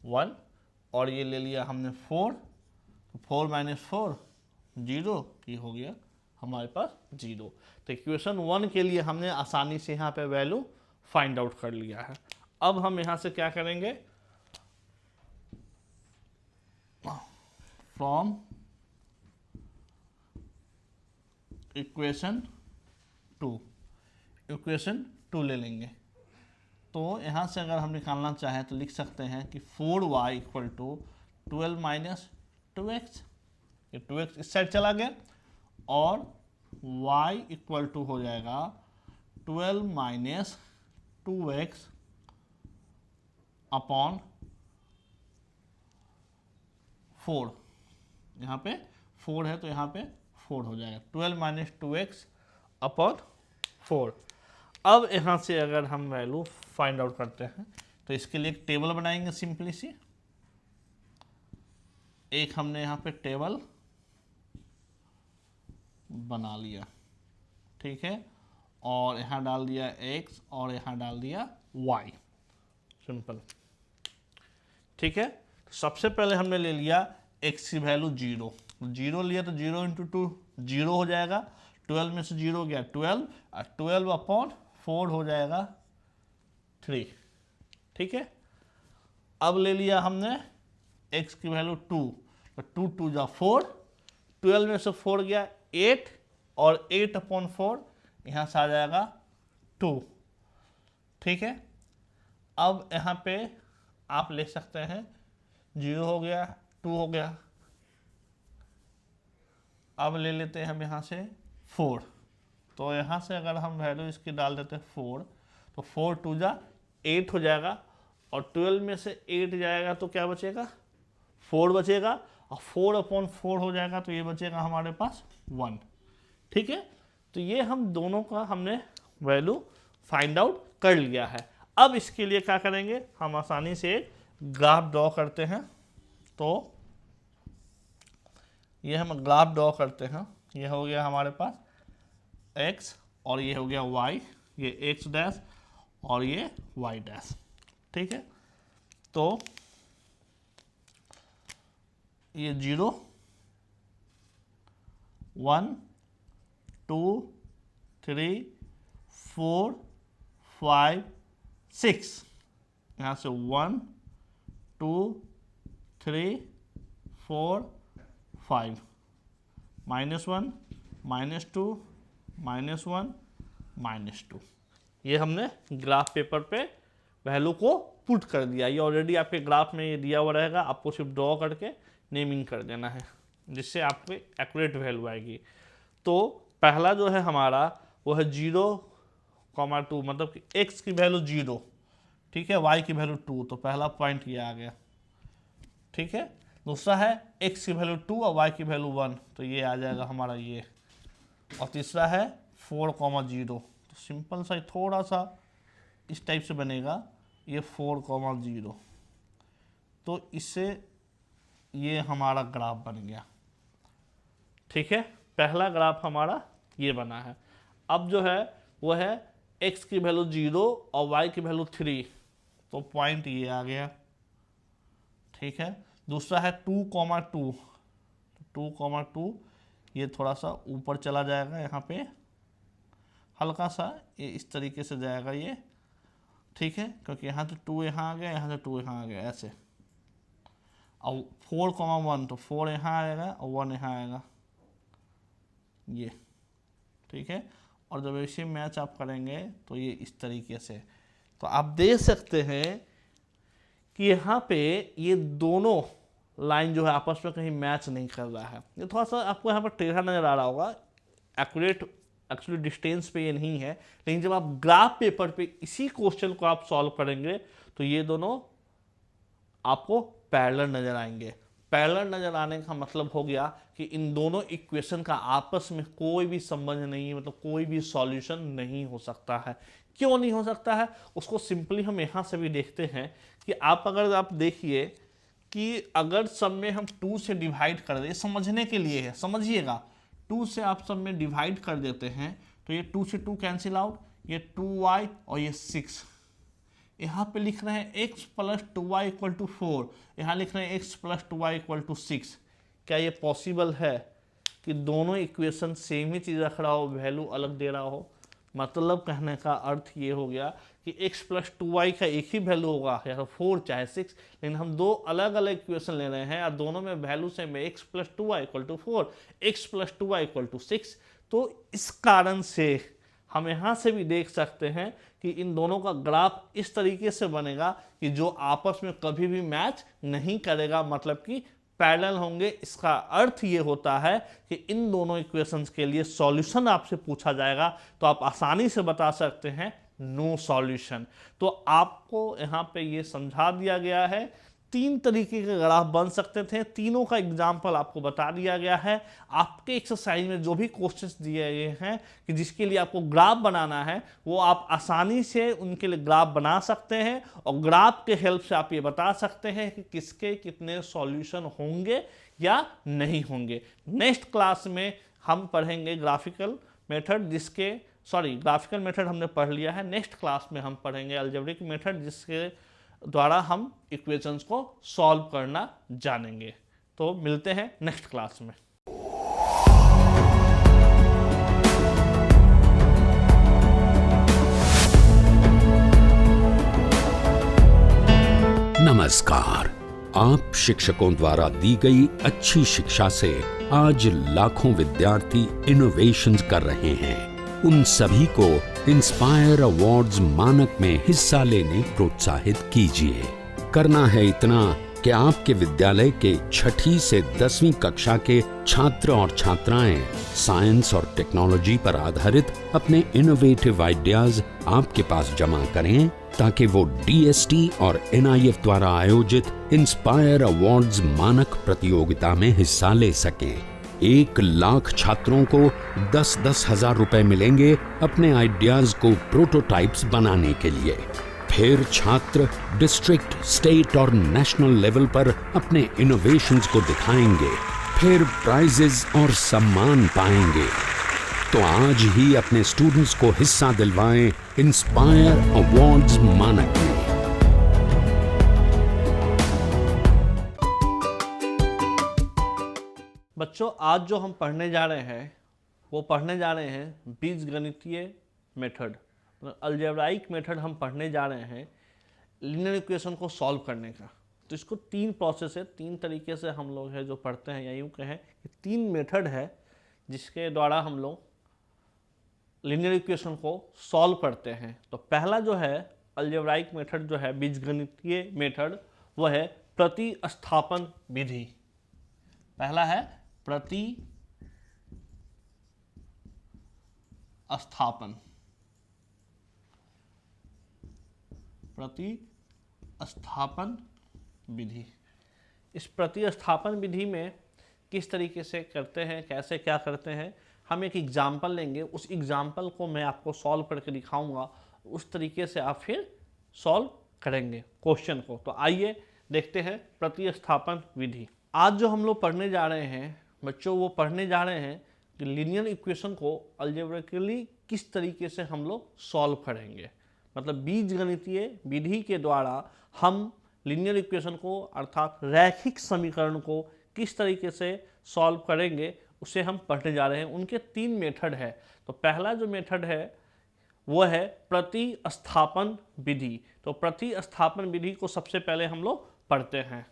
1, और ये ले लिया हमने 4, तो 4 - 4 0, ये हो गया हमारे पास 0। तो इक्वेशन 1 के लिए हमने आसानी से यहाँ पे वैल्यू फाइंड आउट कर लिया है। अब हम यहाँ से क्या करेंगे, फ्रॉम इक्वेशन 2 ले लेंगे। तो यहाँ से अगर हम निकालना चाहें तो लिख सकते हैं कि 4y = 12 - 2x, ये 2x इस साइड चला गया, और y = हो जाएगा 12 - 2x अपॉन 4। यहाँ पे 4 है तो यहाँ पे 4 हो जाएगा, 12 - 2x अपॉन 4। अब यहाँ से अगर हम वैल्यू फाइंड आउट करते हैं तो इसके लिए एक टेबल बनाएंगे सिंपली सी। एक हमने यहाँ पे टेबल बना लिया। ठीक है, और यहाँ डाल दिया x और यहाँ डाल दिया y, सिंपल। ठीक है, तो सबसे पहले हमने ले लिया x की वैल्यू 0, 0 लिया तो 0 × 2 0 हो जाएगा, 12 में से 0 गया 12, और 12/4 हो जाएगा 3। ठीक है, अब ले लिया हमने x की वैल्यू 2, तो 2 × 2 = 4, 12 में से 4 गया 8, और 8/4 यहाँ से आ जाएगा 2। ठीक है, अब यहाँ पे आप ले सकते हैं 0 हो गया, 2 हो गया। अब ले लेते हैं हम यहाँ से 4, तो यहाँ से अगर हम वैल्यू इसकी डाल देते हैं 4, तो 4 × 2 = 8 हो जाएगा, और 12 में से 8 जाएगा तो क्या बचेगा, 4 बचेगा, और 4/4 हो जाएगा तो ये बचेगा हमारे पास 1। ठीक है, तो ये हम दोनों का हमने वैल्यू फाइंड आउट कर लिया है। अब इसके लिए क्या करेंगे, हम आसानी से एक ग्राफ ड्रॉ करते हैं। तो ये हम ग्राफ ड्रॉ करते हैं। ये हो गया हमारे पास x और ये हो गया y, ये x डैश और ये y डैश, ठीक है। तो ये 0 1 2 3 4 5 6, यहाँ से 1 2 3 4 5, -1 -2 -1 -2। ये हमने ग्राफ पेपर पे वैल्यू को पुट कर दिया। ये ऑलरेडी आपके ग्राफ में ये दिया हुआ रहेगा, आपको सिर्फ ड्रॉ करके नेमिंग कर देना है, जिससे आपको एक्यूरेट वैल्यू आएगी। तो पहला जो है हमारा वो है 0,2, मतलब कि x की वैल्यू 0, ठीक है, y की वैल्यू 2, तो पहला पॉइंट ये आ गया, ठीक है। दूसरा है x की वैल्यू 2 और y की वैल्यू 1, तो ये आ जाएगा हमारा ये। और तीसरा है 4,0, तो सिंपल सा थोड़ा सा इस टाइप से बनेगा, ये 4,0। तो इससे ये हमारा ग्राफ बन गया, ठीक है। पहला ग्राफ हमारा ये बना है। अब जो है वो है x की वैल्यू 0 और y की वैल्यू 3, तो पॉइंट ये आ गया, ठीक है। दूसरा है 2,2, 2,2 ये थोड़ा सा ऊपर चला जाएगा, यहाँ पे हल्का सा ये इस तरीके से जाएगा ये, ठीक है, क्योंकि यहाँ से 2 यहाँ आ गया, यहाँ से 2 यहाँ आ गया, ऐसे। और 4,1, तो 4 यहाँ आएगा और 1 यहाँ आएगा, ये, ठीक है। और जब इसे मैच आप करेंगे तो ये इस तरीके से, तो आप देख सकते हैं कि यहाँ पे ये दोनों लाइन जो है आपस में कहीं मैच नहीं कर रहा है। ये थोड़ा सा आपको यहाँ पर टेढ़ा नजर आ रहा होगा, एक्यूरेट एक्चुअली डिस्टेंस पे ये नहीं है, लेकिन जब आप ग्राफ पेपर पे इसी क्वेश्चन को आप सॉल्व करेंगे तो ये दोनों आपको पैरेलल नजर आएंगे। पैरेलल नजर आने का मतलब हो गया कि इन दोनों इक्वेशन का आपस में कोई भी संबंध नहीं है, मतलब कोई भी सॉल्यूशन नहीं हो सकता है। क्यों नहीं हो सकता है, उसको सिंपली हम यहाँ से भी देखते हैं कि आप देखिए कि अगर सब में हम 2 से डिवाइड कर दें, समझने के लिए है, समझिएगा, 2 से आप सब में डिवाइड कर देते हैं तो ये 2 से 2 कैंसिल आउट, ये 2y और ये 6। यहाँ पे लिख रहे हैं x + 2y = 4, यहाँ लिख रहे हैं x + 2y = 6। क्या ये पॉसिबल है कि दोनों इक्वेशन सेम ही चीज़ रख रहा हो, वैल्यू अलग दे रहा हो? मतलब कहने का अर्थ ये हो गया कि x + 2y का एक ही वैल्यू होगा, या 4 चाहे 6, लेकिन हम दो अलग अलग इक्वेशन ले रहे हैं और दोनों में वैल्यू सेम है, x + 2y = 4, x + 2y = 6। तो इस कारण से हम यहाँ से भी देख सकते हैं कि इन दोनों का ग्राफ इस तरीके से बनेगा कि जो आपस में कभी भी मैच नहीं करेगा, मतलब कि पैरेलल होंगे। इसका अर्थ ये होता है कि इन दोनों इक्वेशंस के लिए सॉल्यूशन आपसे पूछा जाएगा तो आप आसानी से बता सकते हैं नो सॉल्यूशन। तो आपको यहाँ पे ये समझा दिया गया है 3 तरीके के ग्राफ बन सकते थे, तीनों का एग्जाम्पल आपको बता दिया गया है। आपके एक्सरसाइज में जो भी क्वेश्चंस दिए गए हैं कि जिसके लिए आपको ग्राफ बनाना है, वो आप आसानी से उनके लिए ग्राफ बना सकते हैं और ग्राफ के हेल्प से आप ये बता सकते हैं कि किसके कितने सॉल्यूशन होंगे या नहीं होंगे। नेक्स्ट क्लास में हम पढ़ेंगे ग्राफिकल मेथड, ग्राफिकल मेथड हमने पढ़ लिया है। नेक्स्ट क्लास में हम पढ़ेंगे अलजेब्रिक मेथड, जिसके द्वारा हम इक्वेशंस को सॉल्व करना जानेंगे। तो मिलते हैं नेक्स्ट क्लास में। नमस्कार। आप शिक्षकों द्वारा दी गई अच्छी शिक्षा से आज लाखों विद्यार्थी इनोवेशंस कर रहे हैं। उन सभी को इंस्पायर अवार्ड्स मानक में हिस्सा लेने प्रोत्साहित कीजिए। करना है इतना कि आपके विद्यालय के 6ठी से 10वीं कक्षा के छात्र और छात्राएं साइंस और टेक्नोलॉजी पर आधारित अपने इनोवेटिव आइडियाज आपके पास जमा करें, ताकि वो DST और NIF द्वारा आयोजित इंस्पायर अवार्ड्स मानक प्रतियोगिता में हिस्सा ले सकें। 1,00,000 छात्रों को 10-10 हजार रुपए मिलेंगे अपने आइडियाज को प्रोटोटाइप्स बनाने के लिए। फिर छात्र डिस्ट्रिक्ट, स्टेट और नेशनल लेवल पर अपने इनोवेशंस को दिखाएंगे, फिर प्राइजेस और सम्मान पाएंगे। तो आज ही अपने स्टूडेंट्स को हिस्सा दिलवाएं इंस्पायर अवार्ड्स मानक में। बच्चों, आज जो हम पढ़ने जा रहे हैं वो पढ़ने जा रहे हैं बीजगणितीय मेथड, मतलब अलजेब्राइक मेथड हम पढ़ने जा रहे हैं लीनियर इक्वेशन को सॉल्व करने का। तो इसको 3 प्रोसेस है, 3 तरीके से हम लोग है जो पढ़ते हैं, या यूँ कहें कि 3 मेथड है जिसके द्वारा हम लोग लीनियर इक्वेशन को सॉल्व करते हैं। तो पहला जो है अलजेब्राइक मेथड जो है बीजगणितीय मेथड, वो है प्रतिस्थापन विधि। पहला है प्रतिस्थापन विधि। इस प्रतिस्थापन विधि में किस तरीके से करते हैं, कैसे क्या करते हैं, हम एक एग्जाम्पल लेंगे, उस एग्जाम्पल को मैं आपको सॉल्व करके दिखाऊंगा, उस तरीके से आप फिर सॉल्व करेंगे क्वेश्चन को। तो आइए देखते हैं प्रतिस्थापन विधि। आज जो हम लोग पढ़ने जा रहे हैं बच्चों, वो पढ़ने जा रहे हैं कि लीनियर इक्वेशन को अलजेब्रिकली किस तरीके से हम लोग सॉल्व करेंगे, मतलब बीजगणितीय विधि के द्वारा हम लीनियर इक्वेशन को अर्थात रैखिक समीकरण को किस तरीके से सॉल्व करेंगे, उसे हम पढ़ने जा रहे हैं। उनके 3 मेथड है। तो पहला जो मेथड है वो है प्रतिस्थापन विधि। तो प्रतिस्थापन विधि को सबसे पहले हम लोग पढ़ते हैं।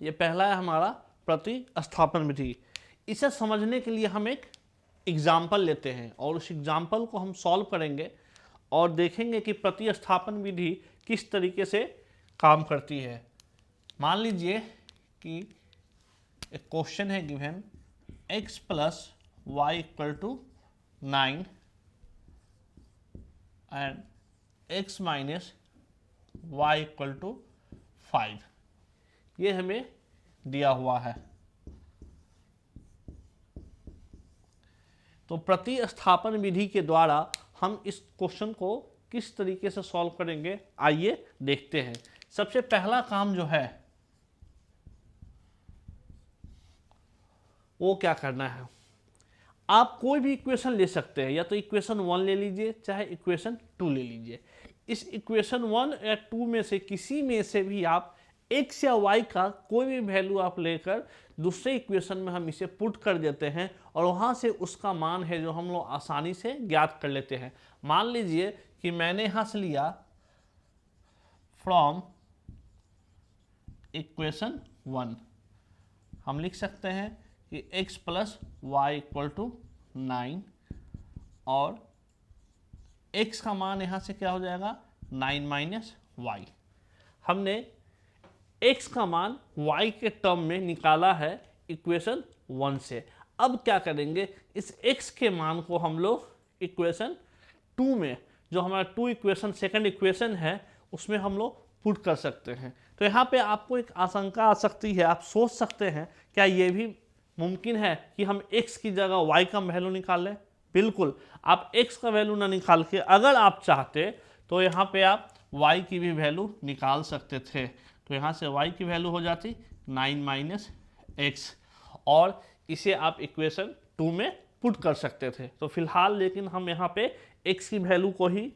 ये पहला है हमारा प्रतिस्थापन विधि। इसे समझने के लिए हम एक एग्जाम्पल लेते हैं और उस एग्जाम्पल को हम सॉल्व करेंगे और देखेंगे कि प्रतिस्थापन विधि किस तरीके से काम करती है। मान लीजिए कि एक क्वेश्चन है given x + y = 9 and x - y = 5, ये हमें दिया हुआ है। तो प्रतिस्थापन विधि के द्वारा हम इस क्वेश्चन को किस तरीके से सॉल्व करेंगे, आइए देखते हैं। सबसे पहला काम जो है वो क्या करना है, आप कोई भी इक्वेशन ले सकते हैं, या तो इक्वेशन 1 ले लीजिए चाहे इक्वेशन 2 ले लीजिए। इस इक्वेशन 1 या 2 में से किसी में से भी आप x या y का कोई भी वैल्यू आप लेकर दूसरे इक्वेशन में हम इसे पुट कर देते हैं और वहाँ से उसका मान है जो हम लोग आसानी से ज्ञात कर लेते हैं। मान लीजिए कि मैंने यहाँ से लिया फ्रॉम इक्वेशन 1, हम लिख सकते हैं कि x + y = 9 और x का मान यहाँ से क्या हो जाएगा 9 - y। हमने x का मान y के टर्म में निकाला है इक्वेशन 1 से। अब क्या करेंगे, इस x के मान को हम लोग इक्वेशन 2 में, जो हमारा 2 इक्वेशन सेकंड इक्वेशन है, उसमें हम लोग पुट कर सकते हैं। तो यहाँ पे आपको एक आशंका आ सकती है, आप सोच सकते हैं क्या ये भी मुमकिन है कि हम x की जगह y का वैल्यू निकाल लें। बिल्कुल, आप x का वैल्यू ना निकाल के अगर आप चाहते तो यहाँ पे आप y की भी वैल्यू निकाल सकते थे। तो यहाँ से y की वैल्यू हो जाती 9 - x और इसे आप इक्वेशन 2 में पुट कर सकते थे। तो फिलहाल लेकिन हम यहाँ पे x की वैल्यू को ही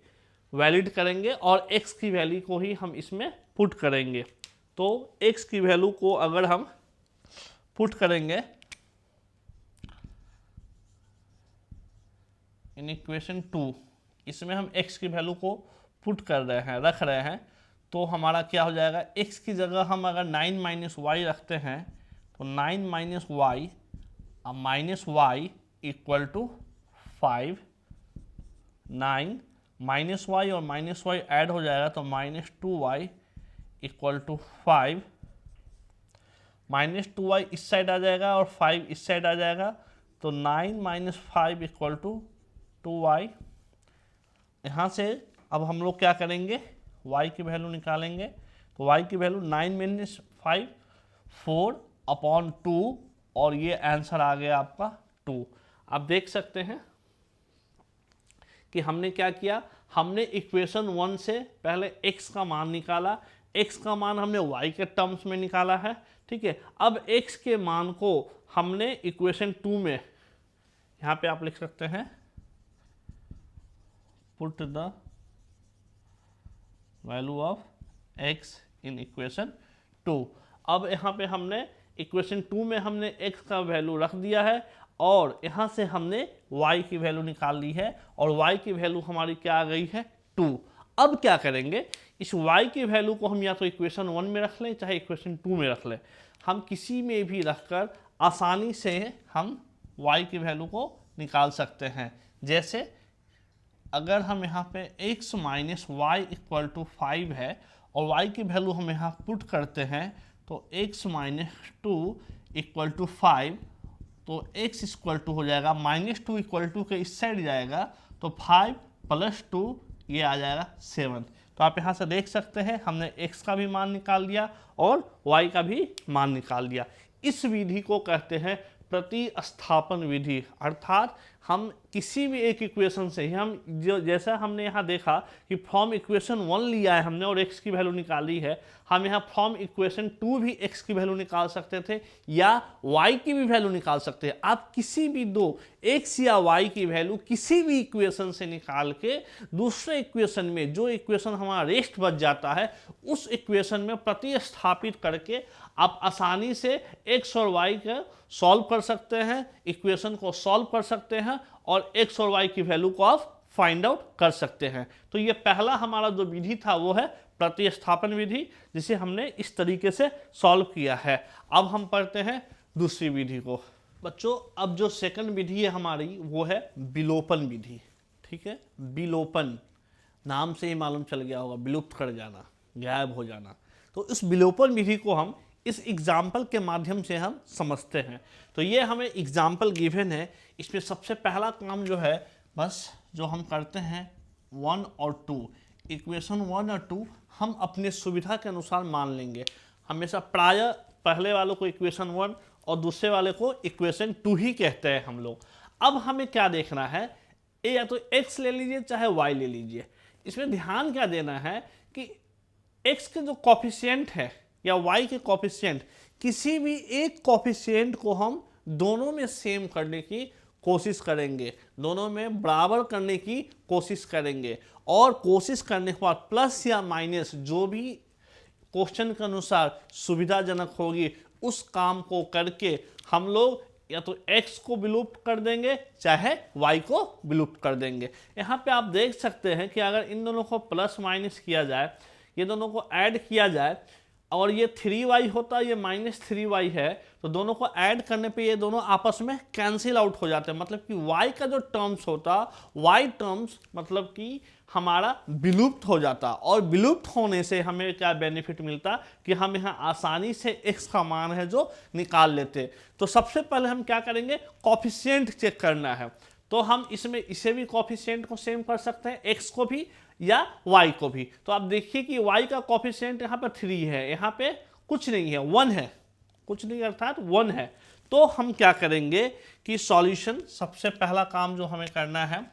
वैलिड करेंगे और x की वैल्यू को ही हम इसमें पुट करेंगे। तो x की वैल्यू को अगर हम पुट करेंगे इन इक्वेशन 2, इसमें हम x की वैल्यू को पुट कर रहे हैं, रख रहे हैं, तो हमारा क्या हो जाएगा, x की जगह हम अगर 9 - y रखते हैं तो 9 - y अब -y = 5, 9 -y और -y ऐड हो जाएगा तो -2y = 5, -2y इस साइड आ जाएगा और 5 इस साइड आ जाएगा, तो 9 - 5 = 2y। यहाँ से अब हम लोग क्या करेंगे, y की वैल्यू निकालेंगे। तो y की वैल्यू 9 - 5 4/2 और ये आंसर आ गया आपका 2। आप देख सकते हैं कि हमने क्या किया, हमने इक्वेशन 1 से पहले x का मान निकाला, x का मान हमने y के टर्म्स में निकाला है, ठीक है। अब x के मान को हमने इक्वेशन 2 में, यहाँ पे आप लिख सकते हैं put the value of x in equation 2। अब यहाँ पे हमने इक्वेशन 2 में हमने x का वैल्यू रख दिया है और यहाँ से हमने y की वैल्यू निकाल ली है और y की वैल्यू हमारी क्या आ गई है 2। अब क्या करेंगे, इस y की वैल्यू को हम या तो इक्वेशन 1 में रख लें चाहे इक्वेशन 2 में रख लें, हम किसी में भी रखकर आसानी से हम y की वैल्यू को निकाल सकते हैं। जैसे अगर हम यहाँ पे x - y = 5 है और y की वैल्यू हम यहाँ पुट करते हैं तो x - 2 = 5, तो x = हो जाएगा -2 = के इस साइड जाएगा तो 5 + 2 ये आ जाएगा 7। तो आप यहाँ से देख सकते हैं हमने x का भी मान निकाल लिया और y का भी मान निकाल लिया। इस विधि को कहते हैं प्रतिस्थापन विधि, अर्थात हम किसी भी एक इक्वेशन से ही हम जो जैसा हमने यहाँ देखा कि फ्रॉम इक्वेशन 1 लिया है हमने और x की वैल्यू निकाली है, हम यहाँ फ्रॉम इक्वेशन 2 भी x की वैल्यू निकाल सकते थे या y की भी वैल्यू निकाल सकते हैं। आप किसी भी दो x या y की वैल्यू किसी भी इक्वेशन से निकाल के दूसरे इक्वेशन में, जो इक्वेशन हमारा रेस्ट बच जाता है, उस इक्वेशन में प्रतिस्थापित करके आप आसानी से x और y का सॉल्व कर सकते हैं, इक्वेशन को सॉल्व कर सकते हैं और x और y की वैल्यू को आप फाइंड आउट कर सकते हैं। तो ये पहला हमारा जो विधि था वो है प्रतिस्थापन विधि, जिसे हमने इस तरीके से सॉल्व किया है। अब हम पढ़ते हैं दूसरी विधि को। बच्चों, अब जो सेकंड विधि है हमारी वो है विलोपन विधि, ठीक है। विलोपन नाम से ही मालूम चल गया होगा, विलुप्त कर जाना, गायब हो जाना। तो इस विलोपन विधि को हम इस एग्जाम्पल के माध्यम से हम समझते हैं। तो ये हमें एग्जाम्पल गिवन है, इसमें सबसे पहला काम जो है बस जो हम करते हैं 1 और 2, इक्वेशन 1 और 2 हम अपने सुविधा के अनुसार मान लेंगे। हमेशा प्रायः पहले वालों को इक्वेशन 1 और दूसरे वाले को इक्वेशन 2 ही कहते हैं हम लोग। अब हमें क्या देखना है, या तो x ले लीजिए चाहे y ले लीजिए। इसमें ध्यान क्या देना है कि x के जो कॉफिशिएंट है या y के कॉफिशिएंट, किसी भी एक कॉफिशिएंट को हम दोनों में सेम करने की कोशिश करेंगे, दोनों में बराबर करने की कोशिश करेंगे और कोशिश करने के बाद प्लस या माइनस जो भी क्वेश्चन के अनुसार सुविधाजनक होगी उस काम को करके हम लोग या तो x को विलुप्त कर देंगे चाहे y को विलुप्त कर देंगे। यहाँ पे आप देख सकते हैं कि अगर इन दोनों को प्लस माइनस किया जाए, ये दोनों को ऐड किया जाए और ये 3y होता है, ये -3y है, तो दोनों को ऐड करने पे ये दोनों आपस में कैंसिल आउट हो जाते हैं। मतलब कि y का जो टर्म्स होता, y टर्म्स मतलब कि हमारा विलुप्त हो जाता और विलुप्त होने से हमें क्या बेनिफिट मिलता कि हम यहाँ आसानी से x का मान है जो निकाल लेते। तो सबसे पहले हम क्या करेंगे, कॉफिशिएंट चेक करना है। तो हम इसमें इसे भी कॉफिशिएंट को सेम कर सकते हैं, x को भी या y को भी। तो आप देखिए कि y का कॉफिशिएंट यहाँ पे 3 है, यहाँ पे कुछ नहीं है, 1 है, कुछ नहीं अर्थात 1 है। तो हम क्या करेंगे कि सॉल्यूशन, सबसे पहला काम जो हमें करना है,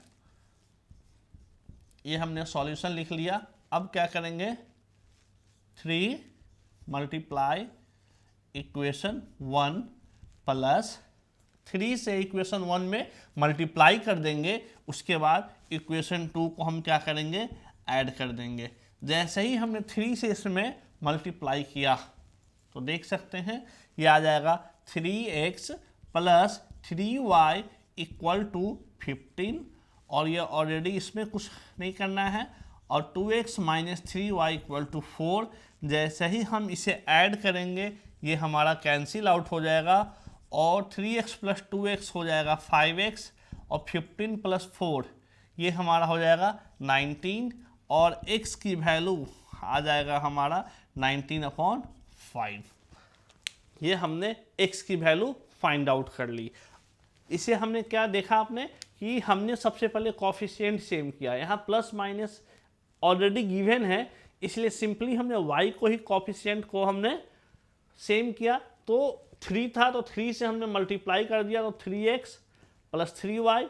ये हमने सॉल्यूशन लिख लिया। अब क्या करेंगे, 3 × इक्वेशन 1 प्लस 3 से इक्वेशन 1 में मल्टीप्लाई कर देंगे, उसके बाद इक्वेशन 2 को हम क्या करेंगे, ऐड कर देंगे। जैसे ही हमने 3 से इसमें मल्टीप्लाई किया तो देख सकते हैं ये आ जाएगा 3x + 3y = 15 और ये ऑलरेडी इसमें कुछ नहीं करना है और 2x - 3y = 4। जैसे ही हम इसे ऐड करेंगे ये हमारा कैंसिल आउट हो जाएगा और 3x + 2x हो जाएगा 5x और 15 + 4 ये हमारा हो जाएगा 19 और x की वैल्यू आ जाएगा हमारा 19/5। ये हमने x की वैल्यू फाइंड आउट कर ली। इसे हमने क्या देखा आपने कि हमने सबसे पहले कॉफिशिएंट सेम किया, यहाँ प्लस माइनस ऑलरेडी गिवन है, इसलिए सिंपली हमने y को ही कॉफिशिएंट को हमने सेम किया। तो 3 था तो 3 से हमने मल्टीप्लाई कर दिया, तो 3x प्लस 3y,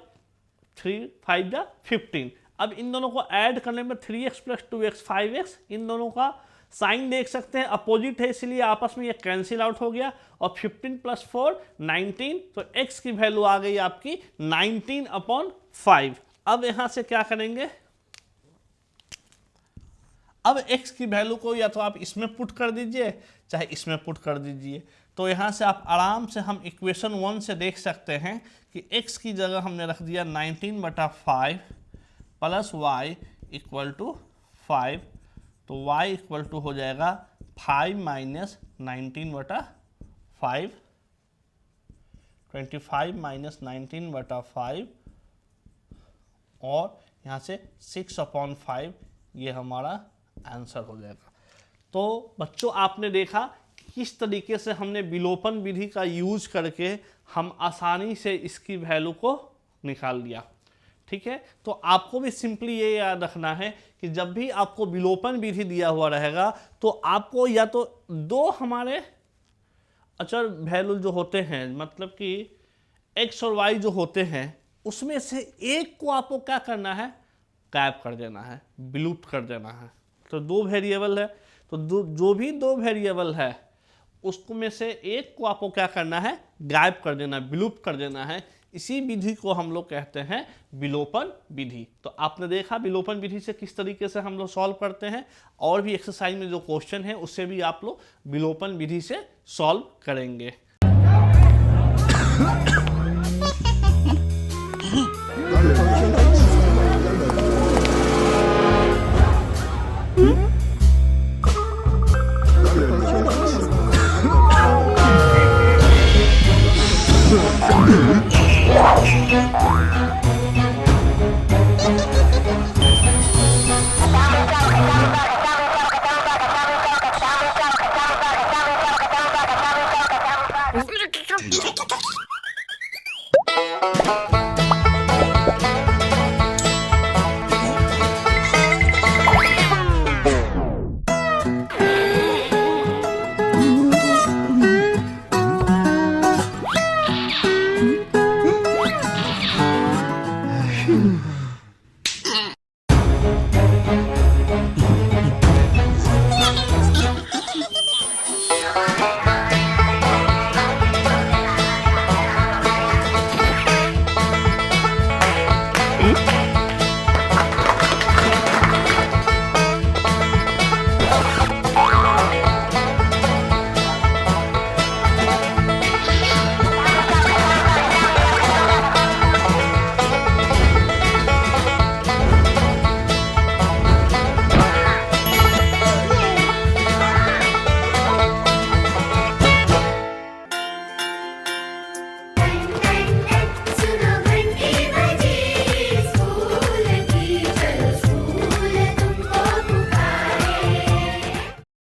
3 5 जा 15। अब इन दोनों को ऐड करने में 3x प्लस 2x 5x, इन दोनों का साइन देख सकते हैं अपोजिट है, इसलिए आपस में ये कैंसिल आउट हो गया। और 15 प्लस 4 19, तो x की वैल्यू आ गई आपकी 19/5। अब यहां से क्या करेंगे, अब x की वैल्यू को या तो आप इसमें पुट कर दीजिए चाहे इसमें पुट कर दीजिए। तो यहाँ से आप आराम से हम इक्वेशन 1 से देख सकते हैं कि x की जगह हमने रख दिया 19/5 प्लस y इक्वल टू 5, तो y इक्वल टू हो जाएगा 5 माइनस 19/5, 25 माइनस 19/5 और यहाँ से 6/5, ये हमारा आंसर हो जाएगा। तो बच्चों आपने देखा किस तरीके से हमने विलोपन विधि का यूज करके हम आसानी से इसकी वैल्यू को निकाल लिया। ठीक है, तो आपको भी सिंपली ये याद रखना है कि जब भी आपको विलोपन विधि दिया हुआ रहेगा तो आपको या तो दो हमारे अचर वैल्यू जो होते हैं, मतलब कि x और y जो होते हैं, उसमें से एक को आपको क्या करना है, गायब कर देना है, विलुप्त कर देना है। तो दो वेरिएबल है, तो जो भी दो वेरिएबल है उसको में से एक को आपको क्या करना है, गायब कर देना, विलुप्त कर देना है। इसी विधि को हम लोग कहते हैं विलोपन विधि। तो आपने देखा विलोपन विधि से किस तरीके से हम लोग सॉल्व करते हैं, और भी एक्सरसाइज में जो क्वेश्चन है उससे भी आप लोग विलोपन विधि से सॉल्व करेंगे।